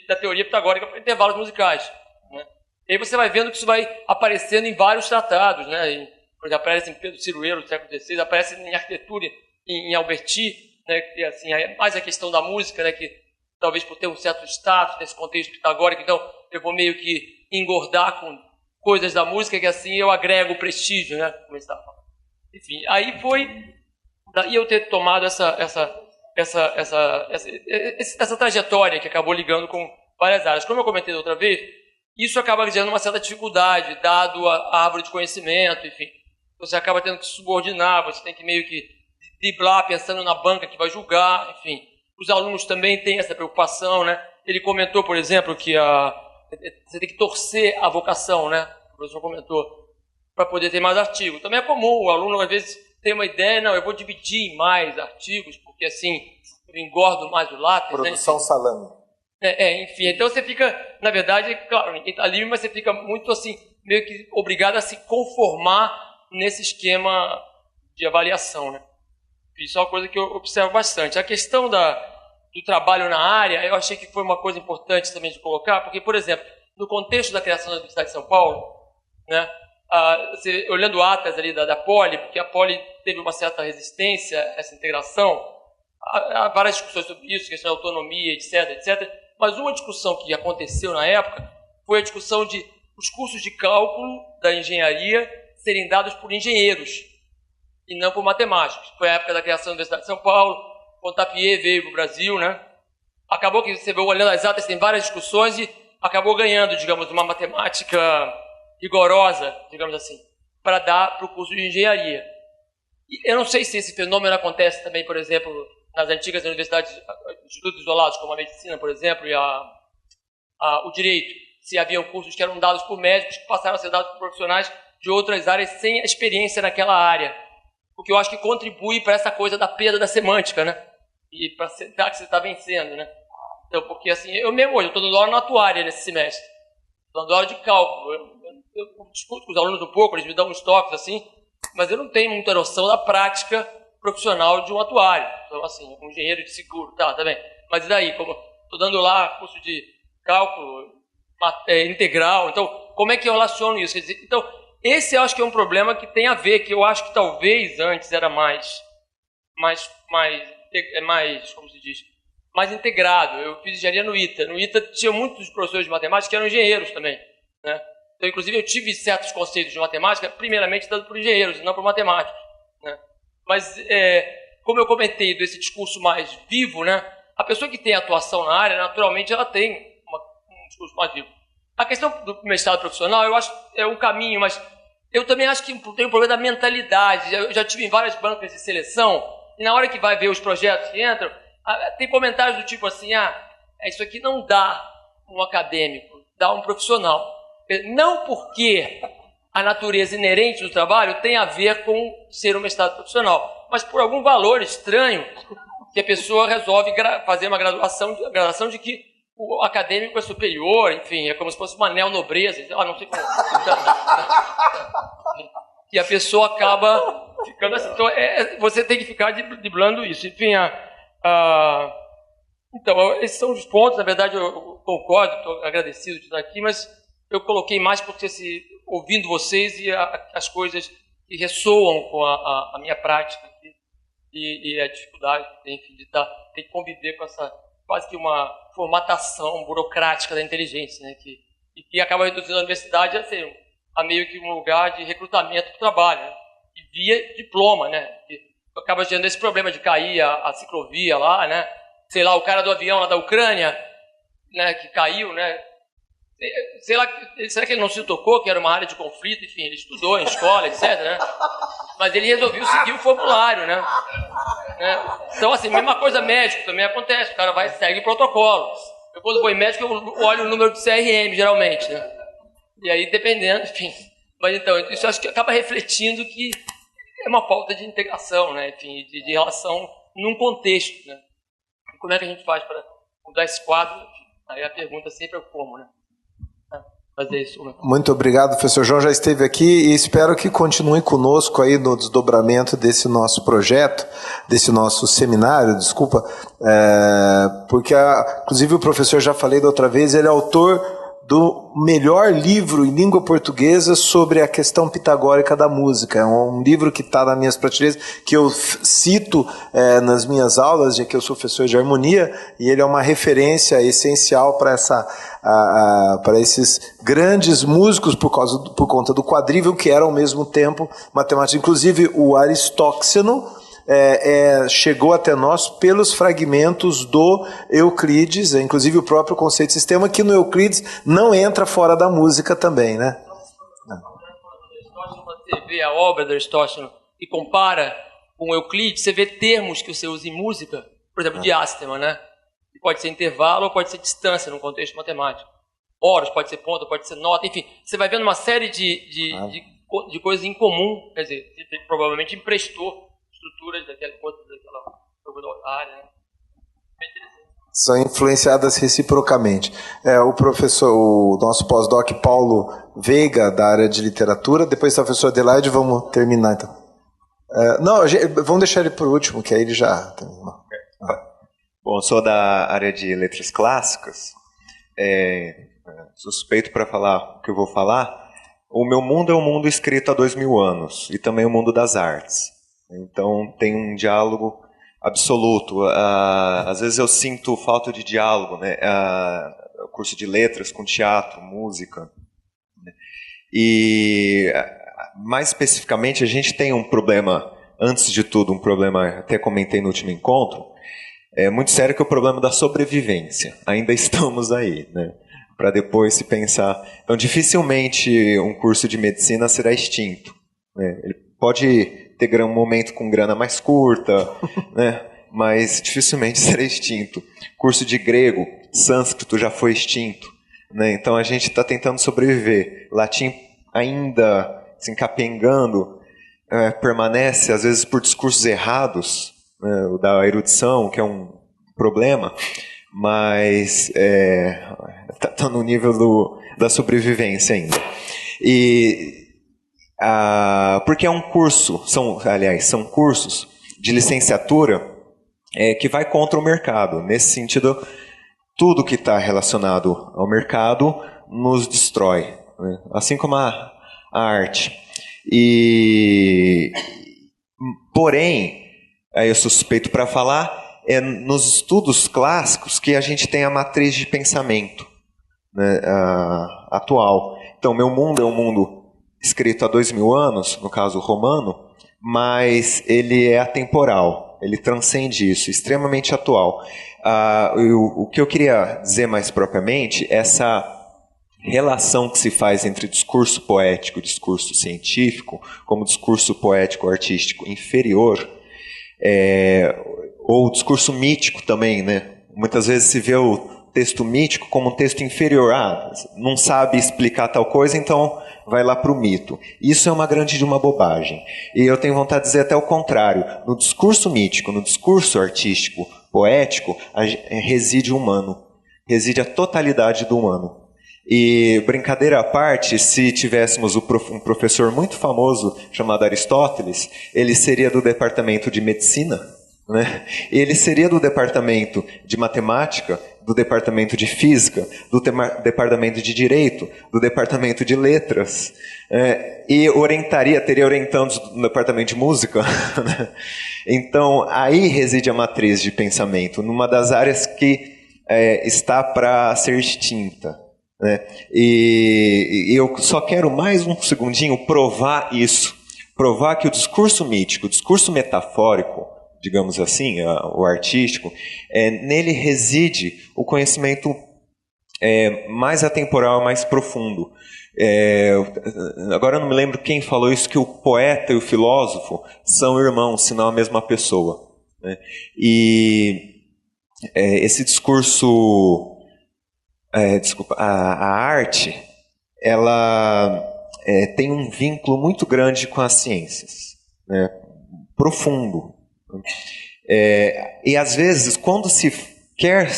H: da teoria pitagórica para intervalos musicais, né? E aí você vai vendo que isso vai aparecendo em vários tratados, né? Por exemplo, aparece em Pedro Ciruelo, do século XVI, aparece em arquitetura, em Alberti, né? Que, assim, mais a questão da música, né? Que talvez por ter um certo status nesse contexto pitagórico, então eu vou meio que engordar com coisas da música, que assim eu agrego prestígio, né? Como eu estava falando. Enfim, aí foi daí eu ter tomado essa trajetória que acabou ligando com várias áreas. Como eu comentei outra vez, isso acaba gerando uma certa dificuldade, dado a árvore de conhecimento, enfim. Você acaba tendo que se subordinar, você tem que meio que driblar pensando na banca que vai julgar, enfim. Os alunos também têm essa preocupação, né? Ele comentou, por exemplo, que você tem que torcer a vocação, né? O professor comentou, para poder ter mais artigos. Também é comum, o aluno às vezes tem uma ideia, não, eu vou dividir em mais artigos, porque assim eu engordo mais o lápis.
B: Produção, né? Salame.
H: Enfim, então você fica, na verdade, claro, ninguém está livre, mas você fica muito assim, meio que obrigado a se conformar nesse esquema de avaliação, né? Isso é uma coisa que eu observo bastante. A questão do trabalho na área, eu achei que foi uma coisa importante também de colocar, porque, por exemplo, no contexto da criação da Universidade de São Paulo, né, olhando atas ali da Poli, porque a Poli teve uma certa resistência a essa integração, há várias discussões sobre isso, questão de autonomia, etc. Mas uma discussão que aconteceu na época foi a discussão de os cursos de cálculo da engenharia serem dados por engenheiros e não por matemáticos. Foi a época da criação da Universidade de São Paulo, Pontapier veio para o Brasil, né? Acabou que você vê, olhando as atas, tem várias discussões e acabou ganhando, digamos, uma matemática rigorosa, digamos assim, para dar para o curso de engenharia. E eu não sei se esse fenômeno acontece também, por exemplo, nas antigas universidades, institutos isolados, como a medicina, por exemplo, e o direito, se haviam cursos que eram dados por médicos que passaram a ser dados por profissionais de outras áreas sem a experiência naquela área. O que eu acho que contribui para essa coisa da perda da semântica, né? E para aceitar que você está vencendo, né? Então, porque assim, eu mesmo hoje, eu estou dando aula na atuária nesse semestre. Estou dando aula de cálculo. Eu discuto com os alunos um pouco, eles me dão uns toques assim, mas eu não tenho muita noção da prática profissional de um atuário. Então, assim, um engenheiro de seguro, tá bem. Mas e daí? Como estou dando lá curso de cálculo integral, então, como é que eu relaciono isso? Quer dizer, então, esse eu acho que é um problema que tem a ver, que eu acho que talvez antes era mais como se diz, mais integrado. Eu fiz engenharia no ITA. No ITA tinha muitos professores de matemática que eram engenheiros também, né? Então, inclusive, eu tive certos conceitos de matemática, primeiramente dados por engenheiros, e não por matemáticos, né? Mas, como eu comentei desse discurso mais vivo, né? A pessoa que tem atuação na área, naturalmente, ela tem um discurso mais vivo. A questão do mestrado profissional, eu acho que é um caminho, mas eu também acho que tem um problema da mentalidade. Eu já tive em várias bancas de seleção, e na hora que vai ver os projetos que entram, tem comentários do tipo assim, isso aqui não dá um acadêmico, dá um profissional. Não porque a natureza inerente do trabalho tem a ver com ser um mestrado profissional, mas por algum valor estranho que a pessoa resolve fazer uma graduação de que o acadêmico é superior, enfim, é como se fosse uma neonobreza, não sei como. E a pessoa acaba ficando assim. Então, você tem que ficar driblando isso. Enfim, então, esses são os pontos. Na verdade, eu concordo, estou agradecido de estar aqui, mas eu coloquei mais porque, ouvindo vocês e as coisas que ressoam com a minha prática e a dificuldade que tem, enfim, de ter que conviver com essa quase que uma formatação burocrática da inteligência, né, que acaba reduzindo a universidade a meio que um lugar de recrutamento para o trabalho, né, e via diploma, né, que acaba gerando esse problema de cair a ciclovia lá, né, sei lá, o cara do avião lá da Ucrânia, né, que caiu, né, sei lá, será que ele não se tocou que era uma área de conflito, enfim, ele estudou em escola, etc, né, mas ele resolveu seguir o formulário, né. Então, assim, mesma coisa médico também acontece, o cara vai e segue o protocolo. Eu, quando vou em médico, eu olho o número de CRM, geralmente, né? E aí, dependendo, enfim. Mas, então, isso acho que acaba refletindo que é uma falta de integração, né? Enfim, de relação num contexto, né? E como é que a gente faz para mudar esse quadro? Aí a pergunta sempre é como, né? Fazer isso.
B: Muito obrigado, professor João, já esteve aqui e espero que continue conosco aí no desdobramento desse nosso projeto, desse nosso seminário, desculpa, porque inclusive o professor, já falei da outra vez, ele é autor do melhor livro em língua portuguesa sobre a questão pitagórica da música. É um livro que está nas minhas prateleiras, que eu cito nas minhas aulas, já que eu sou professor de harmonia, e ele é uma referência essencial para esses grandes músicos por conta do quadrívio, que era ao mesmo tempo matemática. Inclusive o Aristóxeno chegou até nós pelos fragmentos do Euclides, inclusive o próprio conceito de sistema, que no Euclides não entra fora da música também, né?
H: Você vê a obra do Aristóteles e compara com o Euclides, você vê termos que você usa em música, por exemplo, diástema, né? Pode ser intervalo ou pode ser distância no contexto matemático. Horas, pode ser ponto, pode ser nota, enfim, você vai vendo uma série de coisas em comum, quer dizer, ele provavelmente emprestou estruturas daquela área, né?
B: São influenciadas reciprocamente. O nosso pós-doc Paulo Veiga, da área de literatura, depois da professora Adelaide, vamos terminar então. Vamos deixar ele por último, que aí ele já terminou.
I: Bom, eu sou da área de letras clássicas, suspeito para falar o que eu vou falar. O meu mundo é um mundo escrito há 2000 anos, e também o mundo das artes. Então tem um diálogo absoluto. Às vezes eu sinto falta de diálogo, né? O curso de letras com teatro, música. Né? E mais especificamente a gente tem um problema, antes de tudo, um problema, até comentei no último encontro, muito sério, que é o problema da sobrevivência. Ainda estamos aí, né? Para depois se pensar. Então dificilmente um curso de medicina será extinto. Né? Ele pode ter um momento com grana mais curta, né? Mas dificilmente será extinto. Curso de grego, sânscrito já foi extinto, né? Então a gente está tentando sobreviver. Latim ainda se encapengando, permanece às vezes por discursos errados, né? O da erudição, que é um problema, mas está no nível da sobrevivência ainda. Porque é um curso, são cursos de licenciatura que vai contra o mercado. Nesse sentido, tudo que está relacionado ao mercado nos destrói, né? Assim como a arte. Porém, aí eu sou suspeito para falar, nos estudos clássicos que a gente tem a matriz de pensamento, né, atual. Então, meu mundo é um mundo escrito há 2000 anos, no caso romano, mas ele é atemporal, ele transcende isso, extremamente atual. O que eu queria dizer mais propriamente, essa relação que se faz entre discurso poético e discurso científico, como discurso poético-artístico inferior, ou discurso mítico também, né? Muitas vezes se vê o texto mítico como um texto inferior. Não sabe explicar tal coisa, então vai lá para o mito. Isso é uma grande de uma bobagem. E eu tenho vontade de dizer até o contrário. No discurso mítico, no discurso artístico, poético, reside o humano. Reside a totalidade do humano. E, brincadeira à parte, se tivéssemos um professor muito famoso chamado Aristóteles, ele seria do departamento de medicina, né? Ele seria do departamento de matemática, do departamento de física, do departamento de direito, do departamento de letras, e teria orientandos no departamento de música. Né? Então, aí reside a matriz de pensamento, numa das áreas que está para ser extinta. Né? E eu só quero mais um segundinho provar isso, provar que o discurso mítico, o discurso metafórico, digamos assim, o artístico, nele reside o conhecimento mais atemporal, mais profundo. Agora eu não me lembro quem falou isso, que o poeta e o filósofo são irmãos, se não a mesma pessoa. Né? E esse discurso, a arte, ela tem um vínculo muito grande com as ciências, né? Profundo. E às vezes, quando se quer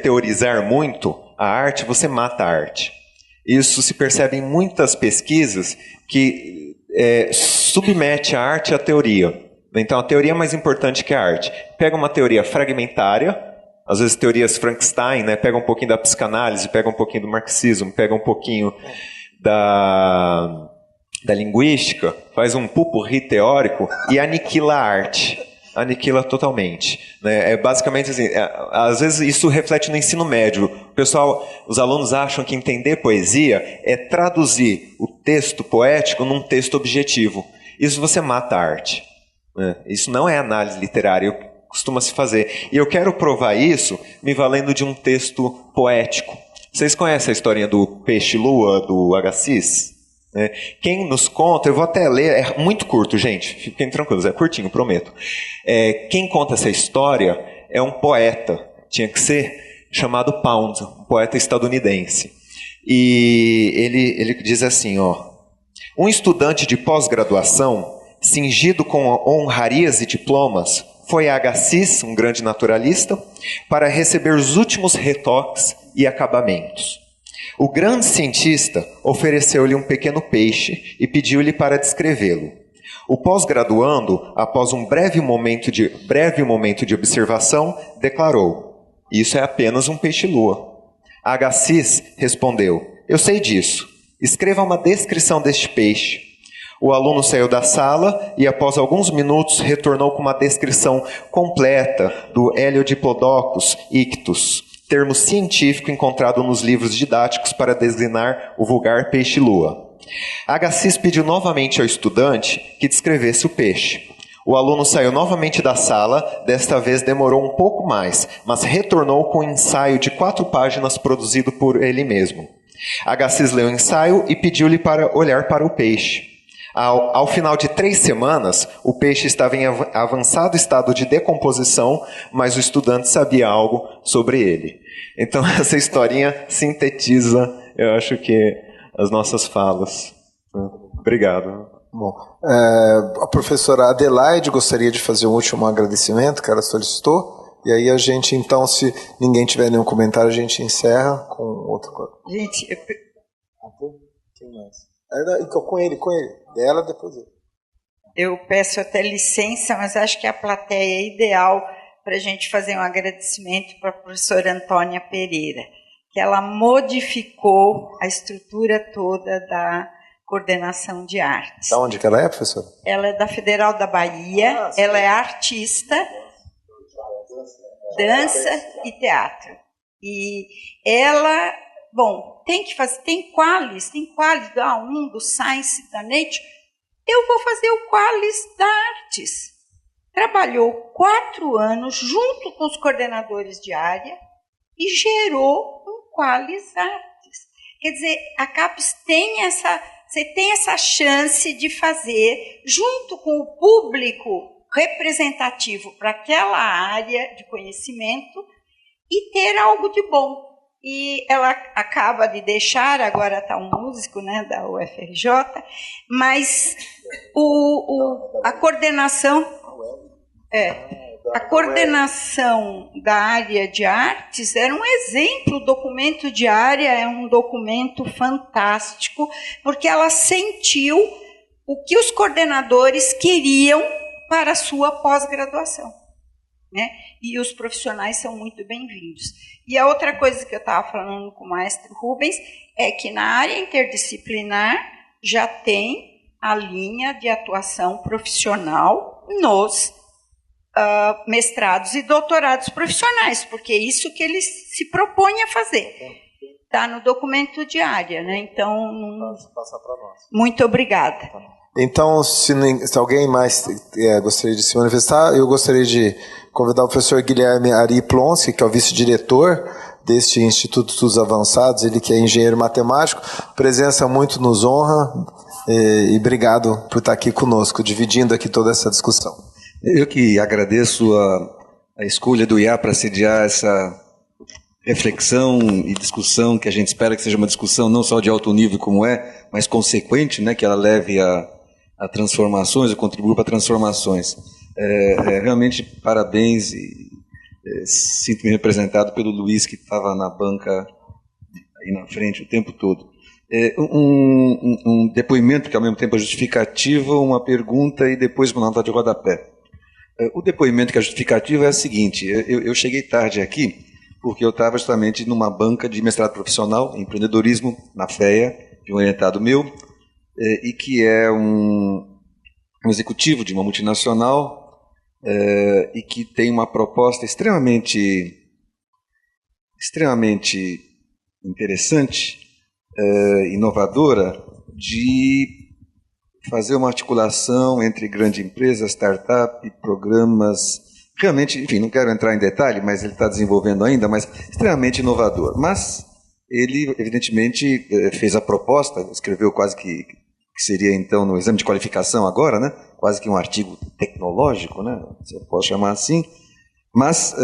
I: teorizar muito a arte, você mata a arte. Isso se percebe em muitas pesquisas que submete a arte à teoria. Então, a teoria é mais importante que a arte. Pega uma teoria fragmentária, às vezes teorias Frankenstein, né? Pega um pouquinho da psicanálise, pega um pouquinho do marxismo, pega um pouquinho da linguística, faz um pupurri teórico e aniquila a arte. Aniquila totalmente. Né? Basicamente assim, às vezes isso reflete no ensino médio. O pessoal, os alunos acham que entender poesia é traduzir o texto poético num texto objetivo. Isso você mata a arte. Né? Isso não é análise literária, costuma se fazer. E eu quero provar isso me valendo de um texto poético. Vocês conhecem a historinha do peixe-lua, do Agassiz? Quem nos conta, eu vou até ler, é muito curto, gente, fiquem tranquilos, é curtinho, prometo. Quem conta essa história é um poeta, tinha que ser chamado Pound, um poeta estadunidense. E ele diz assim, um estudante de pós-graduação, cingido com honrarias e diplomas, foi a Agassiz, um grande naturalista, para receber os últimos retoques e acabamentos. O grande cientista ofereceu-lhe um pequeno peixe e pediu-lhe para descrevê-lo. O pós-graduando, após um breve momento de observação, declarou: "Isso é apenas um peixe-lua." Agassiz respondeu: "Eu sei disso. Escreva uma descrição deste peixe." O aluno saiu da sala e, após alguns minutos, retornou com uma descrição completa do Heliodiplodocus ictus, termo científico encontrado nos livros didáticos para designar o vulgar peixe-lua. Agassiz pediu novamente ao estudante que descrevesse o peixe. O aluno saiu novamente da sala, desta vez demorou um pouco mais, mas retornou com um ensaio de 4 páginas produzido por ele mesmo. Agassiz leu o ensaio e pediu-lhe para olhar para o peixe. Ao final de 3 semanas, o peixe estava em avançado estado de decomposição, mas o estudante sabia algo sobre ele. Então, essa historinha sintetiza, eu acho que, as nossas falas. Obrigado.
B: Bom, a professora Adelaide gostaria de fazer um último agradecimento que ela solicitou, e aí a gente, então, se ninguém tiver nenhum comentário, a gente encerra com outra coisa.
J: Gente,
B: Quem mais? Então, com ele. Ela, depois ele.
J: Eu peço até licença, mas acho que a plateia é ideal para a gente fazer um agradecimento para a professora Antônia Pereira, que ela modificou a estrutura toda da coordenação de artes.
B: Da onde que ela é, professora?
J: Ela é da Federal da Bahia, ela é artista, dança e teatro. E ela, tem qualis da A1, do Science, da Nature. Eu vou fazer o qualis da Artes. Trabalhou 4 anos junto com os coordenadores de área e gerou um qualis Artes. Quer dizer, a CAPES você tem essa chance de fazer, junto com o público representativo para aquela área de conhecimento, e ter algo de bom. E ela acaba de deixar, agora está um músico, né, da UFRJ, mas a coordenação da área de artes era um exemplo. O documento de área é um documento fantástico, porque ela sentiu o que os coordenadores queriam para a sua pós-graduação, né? E os profissionais são muito bem-vindos. E a outra coisa que eu estava falando com o maestro Rubens é que na área interdisciplinar já tem a linha de atuação profissional nos mestrados e doutorados profissionais, porque é isso que eles se propõem a fazer. Está no documento de área, né? Então,
B: passar para nós.
J: Muito obrigada.
B: Então, se alguém mais gostaria de se manifestar, eu gostaria de convidar o professor Guilherme Ari Plonsky, que é o vice-diretor deste Instituto de Estudos Avançados, ele que é engenheiro matemático. Presença muito nos honra e obrigado por estar aqui conosco, dividindo aqui toda essa discussão.
K: Eu que agradeço a escolha do IA para sediar essa reflexão e discussão, que a gente espera que seja uma discussão não só de alto nível como mas consequente, né, que ela leve a transformações, a contribua para transformações. Realmente, parabéns e sinto-me representado pelo Luiz, que estava na banca aí na frente o tempo todo. Um depoimento que ao mesmo tempo é justificativa, uma pergunta e depois uma nota de rodapé. O depoimento que é justificativo é o seguinte: eu cheguei tarde aqui porque eu estava justamente numa banca de mestrado profissional em empreendedorismo na FEA, de um orientado meu, e que é um executivo de uma multinacional e que tem uma proposta extremamente interessante, inovadora, de fazer uma articulação entre grande empresa, startup, programas, realmente, enfim, não quero entrar em detalhe, mas ele está desenvolvendo ainda, mas extremamente inovador. Mas ele, evidentemente, fez a proposta, escreveu quase que seria, então, no exame de qualificação agora, né? Quase que um artigo tecnológico, né? Se eu posso chamar assim. Mas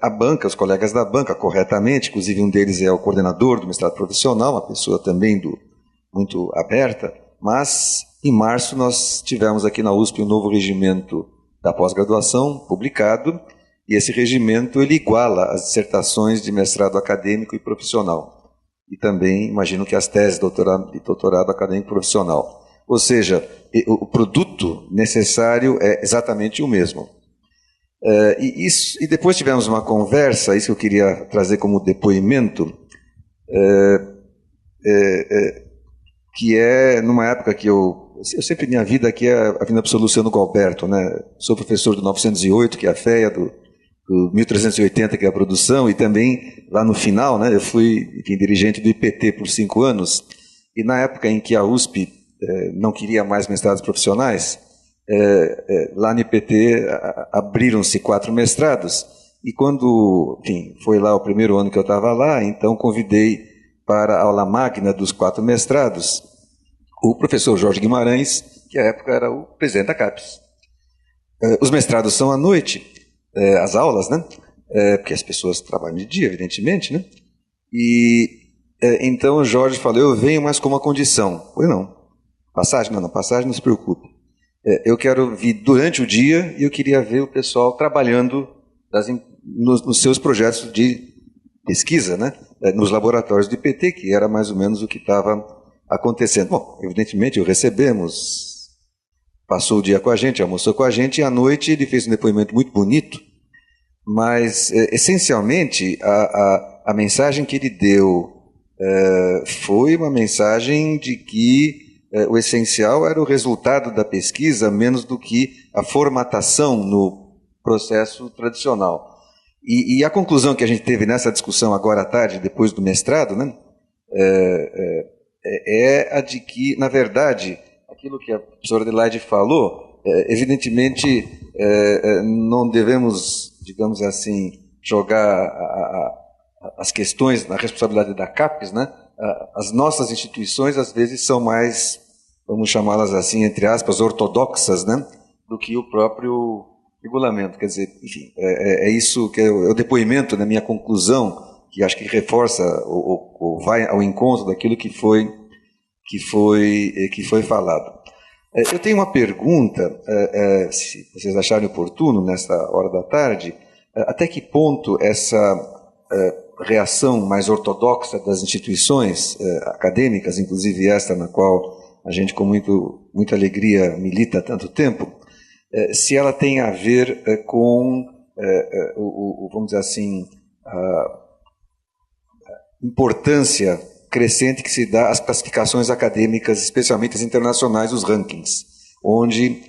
K: a banca, os colegas da banca, corretamente, inclusive um deles é o coordenador do mestrado profissional, uma pessoa também muito aberta, mas em março nós tivemos aqui na USP um novo regimento da pós-graduação publicado, e esse regimento ele iguala as dissertações de mestrado acadêmico e profissional. E também, imagino que as teses de doutorado acadêmico e profissional. Ou seja, o produto necessário é exatamente o mesmo. E depois tivemos uma conversa, isso que eu queria trazer como depoimento, que é numa época que eu sempre, minha vida aqui é a vinda para o Luciano Galberto, né? Sou professor do 908, que é a FEA, do 1380, que é a produção, e também lá no final, né, eu fui dirigente do IPT por 5 anos, e na época em que a USP não queria mais mestrados profissionais, lá no IPT abriram-se 4 mestrados, e quando, enfim, foi lá o primeiro ano que eu estava lá, então convidei para a aula magna dos 4 mestrados o professor Jorge Guimarães, que à época era o presidente da CAPES. Os mestrados são à noite, as aulas, né? Porque as pessoas trabalham de dia, evidentemente, né? E então o Jorge falou: eu venho, mas com uma condição. Eu falei: não, passagem não se preocupe. Eu quero vir durante o dia e eu queria ver o pessoal trabalhando nos seus projetos de pesquisa, né? Nos laboratórios do IPT, que era mais ou menos o que estava acontecendo. Bom, evidentemente, o recebemos, passou o dia com a gente, almoçou com a gente, e à noite ele fez um depoimento muito bonito, mas, essencialmente, a mensagem que ele deu foi uma mensagem de que o essencial era o resultado da pesquisa, menos do que a formatação no processo tradicional. E a conclusão que a gente teve nessa discussão agora à tarde, depois do mestrado, né, é a de que, na verdade, aquilo que a professora Adelaide falou, evidentemente não devemos, digamos assim, jogar as questões na responsabilidade da CAPES, né? As nossas instituições, às vezes, são mais, vamos chamá-las assim, entre aspas, ortodoxas, né? Do que o próprio regulamento. Quer dizer, enfim, é isso que é o depoimento, na minha conclusão, que acho que reforça ou vai ao encontro daquilo que foi falado. Eu tenho uma pergunta, se vocês acharem oportuno, nessa hora da tarde, até que ponto essa reação mais ortodoxa das instituições acadêmicas, inclusive esta na qual a gente com muita alegria milita há tanto tempo, se ela tem a ver com, vamos dizer assim, a importância crescente que se dá às classificações acadêmicas, especialmente as internacionais, os rankings, onde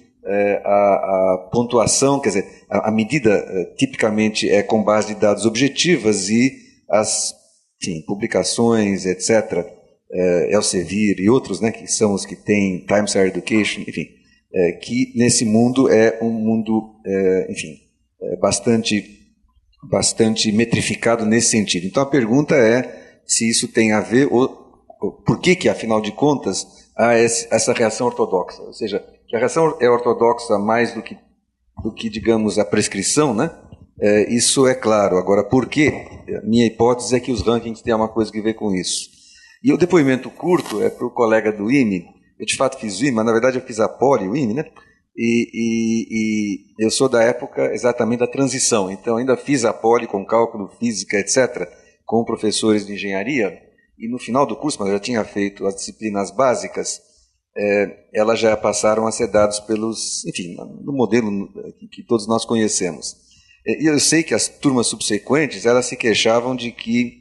K: a pontuação, quer dizer, a medida tipicamente é com base de dados objetivas e as publicações, etc., Elsevier e outros, né, que são os que têm Times Higher Education, enfim, que nesse mundo é um mundo, bastante metrificado nesse sentido. Então a pergunta é se isso tem a ver, por que, afinal de contas, há essa reação ortodoxa. Ou seja, que a reação é ortodoxa mais do que digamos, a prescrição, né? Isso é claro. Agora, por quê? Minha hipótese é que os rankings têm uma coisa a ver com isso. E o depoimento curto é para o colega do IME. Eu, de fato, fiz o IME, mas, na verdade, eu fiz a Poli, o IME, né? E eu sou da época exatamente da transição, então ainda fiz a poli com cálculo, física, etc., com professores de engenharia, e no final do curso, mas eu já tinha feito as disciplinas básicas, elas já passaram a ser dadas pelos, enfim, no modelo que todos nós conhecemos. E eu sei que as turmas subsequentes, elas se queixavam de que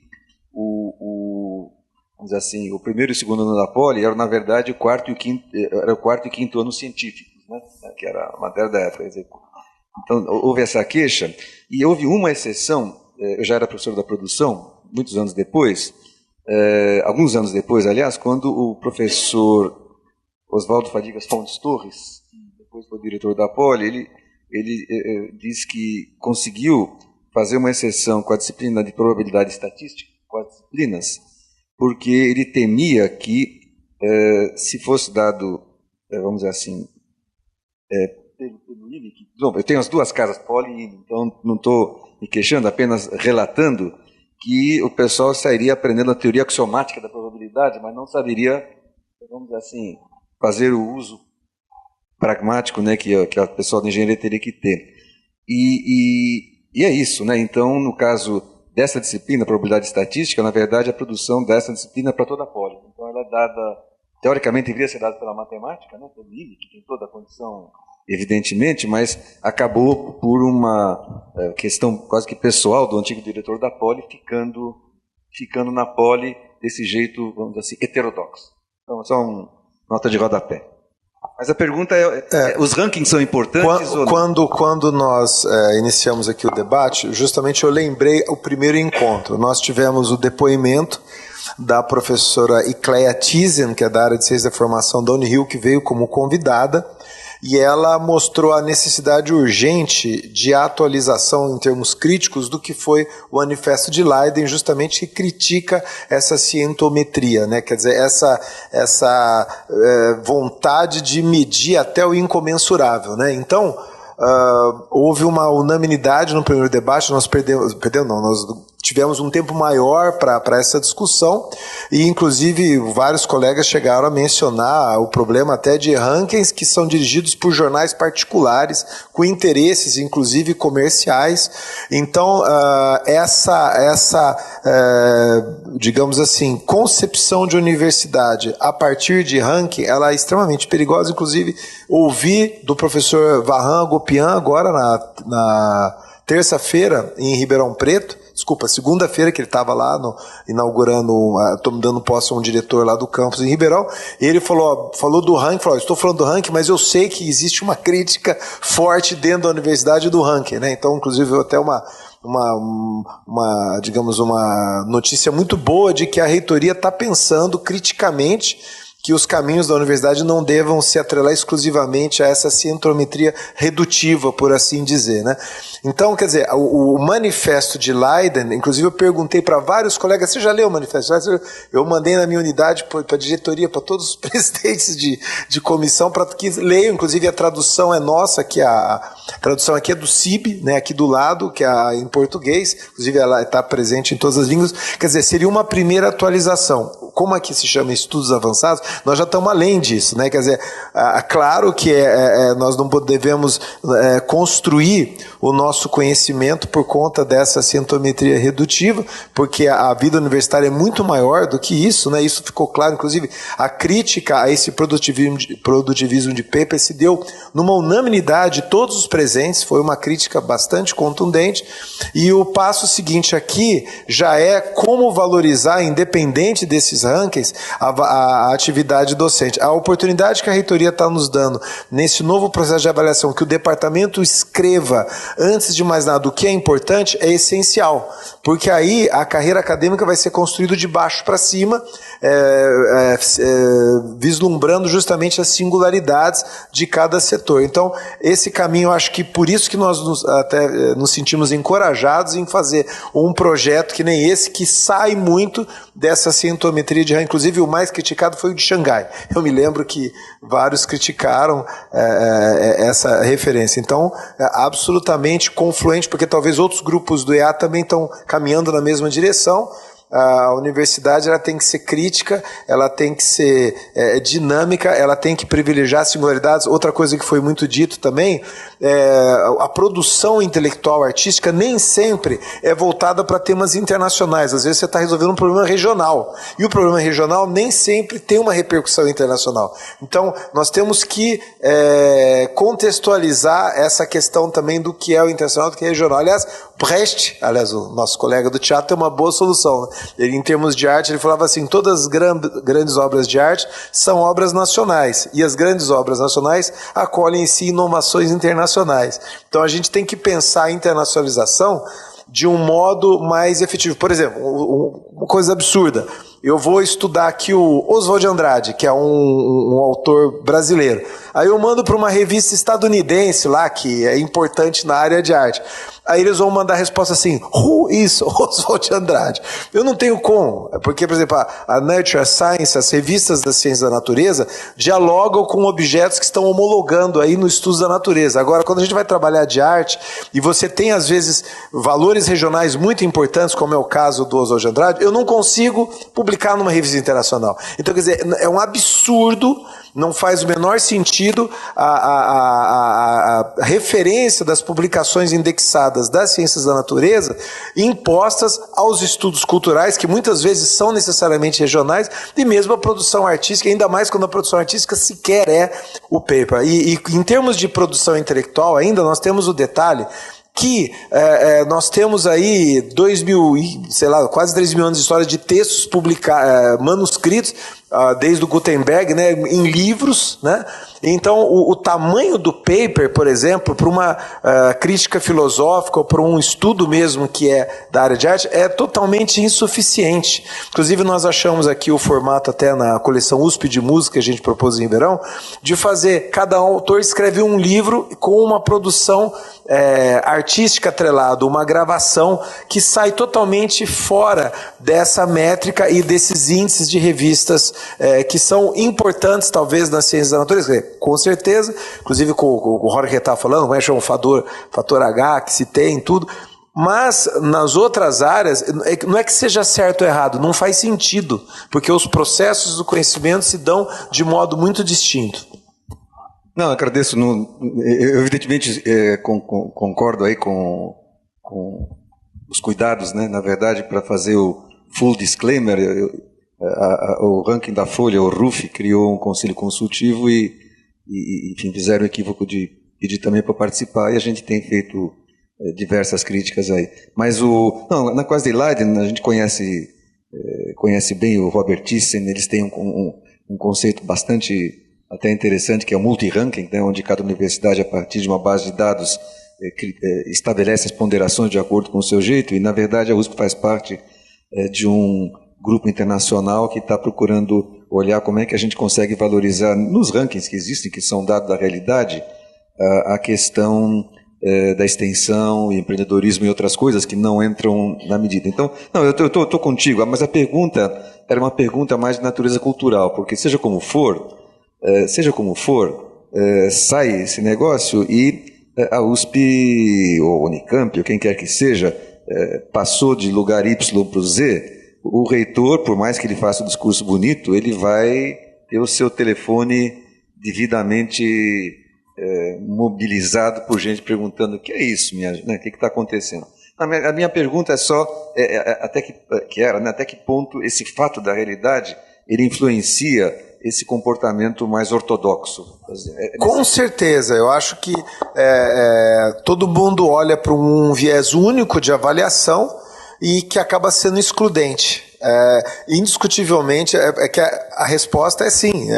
K: vamos dizer assim, o primeiro e o segundo ano da poli eram, na verdade, o quarto e o quinto ano científicos, né? Que era a matéria da época. Então, houve essa queixa, e houve uma exceção, eu já era professor da produção, muitos anos depois, alguns anos depois, aliás, quando o professor Oswaldo Fadigas Fontes Torres, depois foi diretor da poli, ele disse que conseguiu fazer uma exceção com a disciplina de probabilidade estatística, com as disciplinas, porque ele temia que, se fosse dado, vamos dizer assim, pelo INE, eu tenho as duas casas poli e INE, então não estou me queixando, apenas relatando que o pessoal sairia aprendendo a teoria axiomática da probabilidade, mas não saberia, vamos dizer assim, fazer o uso pragmático, né, que a pessoa da engenharia teria que ter. E é isso, né? Então, no caso dessa disciplina, probabilidade estatística, na verdade, a produção dessa disciplina é para toda a poli. Então, ela é dada, teoricamente, deveria ser dada pela matemática, né, pelo INE, que tem toda a condição, evidentemente, mas acabou por uma questão quase que pessoal do antigo diretor da poli, ficando na poli desse jeito, vamos dizer assim, heterodoxo. Então, só uma nota de rodapé. Mas a pergunta os rankings são importantes ou não?
B: Quando nós iniciamos aqui o debate, justamente eu lembrei o primeiro encontro. Nós tivemos o depoimento da professora Icleia Tizian, que é da área de ciência da formação da Unirio, que veio como convidada, e ela mostrou a necessidade urgente de atualização em termos críticos do que foi o Manifesto de Leiden, justamente que critica essa cientometria, né? Quer dizer, essa vontade de medir até o incomensurável, né? Então, houve uma unanimidade no primeiro debate, nós tivemos um tempo maior para essa discussão, e inclusive vários colegas chegaram a mencionar o problema até de rankings que são dirigidos por jornais particulares, com interesses inclusive comerciais. Então, digamos assim, concepção de universidade a partir de ranking, ela é extremamente perigosa. Inclusive, ouvi do professor Varran Gopian agora na terça-feira em Ribeirão Preto, segunda-feira, que ele estava lá inaugurando, dando posse a um diretor lá do campus em Ribeirão, e ele falou do ranking, estou falando do ranking, mas eu sei que existe uma crítica forte dentro da universidade do ranking, né? Então, inclusive, até digamos, uma notícia muito boa de que a reitoria está pensando criticamente que os caminhos da universidade não devam se atrelar exclusivamente a essa cientometria redutiva, por assim dizer, né? Então, quer dizer, o Manifesto de Leiden, inclusive eu perguntei para vários colegas, você já leu o Manifesto de Leiden? Eu mandei na minha unidade para a diretoria, para todos os presidentes de comissão, para que leiam, inclusive a tradução é nossa, que a tradução aqui é do CIB, né, aqui do lado, que é em português, inclusive ela está presente em todas as línguas. Quer dizer, seria uma primeira atualização. Como aqui se chama estudos avançados, nós já estamos além disso, né? Quer dizer, claro que nós não devemos construir o nosso conhecimento por conta dessa cientometria redutiva, porque a vida universitária é muito maior do que isso, né? Isso ficou claro, inclusive a crítica a esse produtivismo de paper se deu numa unanimidade de todos os presentes, foi uma crítica bastante contundente, e o passo seguinte aqui já é como valorizar, independente desses rankings, a atividade docente. A oportunidade que a reitoria está nos dando nesse novo processo de avaliação, que o departamento escreva, antes de mais nada, o que é importante, é essencial, porque aí a carreira acadêmica vai ser construída de baixo para cima, vislumbrando justamente as singularidades de cada setor. Então, esse caminho, eu acho que por isso que nós nos sentimos encorajados em fazer um projeto que nem esse, que sai muito dessa cientometria de ranking. Inclusive, o mais criticado foi o de Xangai. Eu me lembro que vários criticaram essa referência. Então, absolutamente confluente, porque talvez outros grupos do EA também estão caminhando na mesma direção, a universidade ela tem que ser crítica, ela tem que ser dinâmica, ela tem que privilegiar singularidades. Outra coisa que foi muito dito também, a produção intelectual artística nem sempre é voltada para temas internacionais. Às vezes você está resolvendo um problema regional, e o problema regional nem sempre tem uma repercussão internacional. Então, nós temos que contextualizar essa questão também do que é o internacional, do que é regional. Aliás, Brecht, o nosso colega do teatro, tem uma boa solução, né? Ele, em termos de arte, ele falava assim, todas as grandes obras de arte são obras nacionais, e as grandes obras nacionais acolhem em si inovações internacionais. Então a gente tem que pensar a internacionalização de um modo mais efetivo. Por exemplo, uma coisa absurda, eu vou estudar aqui o Oswald de Andrade, que é um autor brasileiro. Aí eu mando para uma revista estadunidense lá, que é importante na área de arte. Aí eles vão mandar a resposta assim, who is Oswald de Andrade? Eu não tenho como, porque, por exemplo, a Nature Science, as revistas da ciência da natureza, dialogam com objetos que estão homologando aí no estudo da natureza. Agora, quando a gente vai trabalhar de arte, e você tem, às vezes, valores regionais muito importantes, como é o caso do Oswald de Andrade, eu não consigo publicar numa revista internacional. Então, quer dizer, é um absurdo, não faz o menor sentido a referência das publicações indexadas das ciências da natureza impostas aos estudos culturais, que muitas vezes são necessariamente regionais, e mesmo a produção artística, ainda mais quando a produção artística sequer é o paper. E em termos de produção intelectual ainda, nós temos o detalhe que nós temos aí 2.000, sei lá, quase 3.000 anos de história de textos manuscritos, desde o Gutenberg, né, em livros, né? Então o tamanho do paper, por exemplo, para uma crítica filosófica ou para um estudo mesmo que é da área de arte, é totalmente insuficiente. Inclusive nós achamos aqui o formato até na coleção USP de música que a gente propôs em verão, de fazer, cada autor escreve um livro com uma produção artística atrelada, uma gravação que sai totalmente fora dessa métrica e desses índices de revistas que são importantes, talvez, nas ciências da natureza. Com certeza, inclusive o Jorge está falando, como é que chama o fator H, que se tem, tudo. Mas, nas outras áreas, não é que seja certo ou errado, não faz sentido, porque os processos do conhecimento se dão de modo muito distinto.
K: Não, agradeço. Eu evidentemente concordo aí com os cuidados, né? Na verdade, para fazer o full disclaimer, o ranking da Folha, o RUF, criou um conselho consultivo e enfim, fizeram o equívoco de pedir também para participar, e a gente tem feito diversas críticas aí. Mas na Quasi Leiden, a gente conhece bem o Robert Thyssen, eles têm um conceito bastante até interessante, que é o multi-ranking, né, onde cada universidade, a partir de uma base de dados, estabelece as ponderações de acordo com o seu jeito, e na verdade a USP faz parte de um grupo internacional que está procurando olhar como é que a gente consegue valorizar nos rankings que existem, que são dados da realidade, a questão da extensão, empreendedorismo e outras coisas que não entram na medida. Então, não, eu estou contigo, mas a pergunta era uma pergunta mais de natureza cultural, porque seja como for, sai esse negócio e a USP ou Unicamp, ou quem quer que seja, passou de lugar Y para o Z. O reitor, por mais que ele faça um discurso bonito, ele vai ter o seu telefone devidamente mobilizado por gente perguntando o que é isso, o que está acontecendo. A minha pergunta é só até que ponto esse fato da realidade ele influencia esse comportamento mais ortodoxo.
B: Com certeza, eu acho que todo mundo olha para um viés único de avaliação e que acaba sendo excludente. Indiscutivelmente, que a resposta é sim.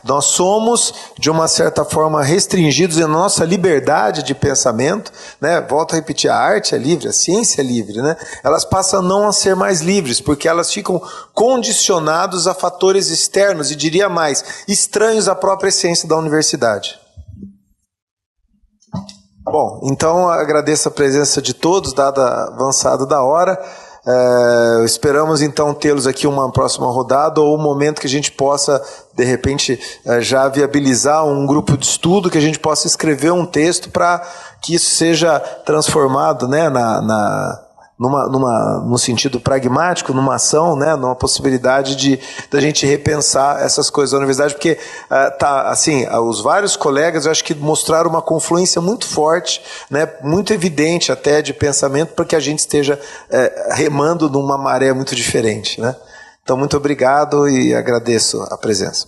B: Nós somos, de uma certa forma, restringidos em nossa liberdade de pensamento, né? Volto a repetir, a arte é livre, a ciência é livre, né? Elas passam a não ser mais livres, porque elas ficam condicionadas a fatores externos, e diria mais, estranhos à própria essência da universidade. Bom, então agradeço a presença de todos, dada a avançada da hora. Esperamos então tê-los aqui uma próxima rodada, ou um momento que a gente possa, de repente, já viabilizar um grupo de estudo, que a gente possa escrever um texto para que isso seja transformado, né, num sentido pragmático, numa ação, né, numa possibilidade da gente repensar essas coisas da universidade, porque os vários colegas, eu acho que mostraram uma confluência muito forte, né, muito evidente até de pensamento, para que a gente esteja remando numa maré muito diferente, né? Então, muito obrigado e agradeço a presença.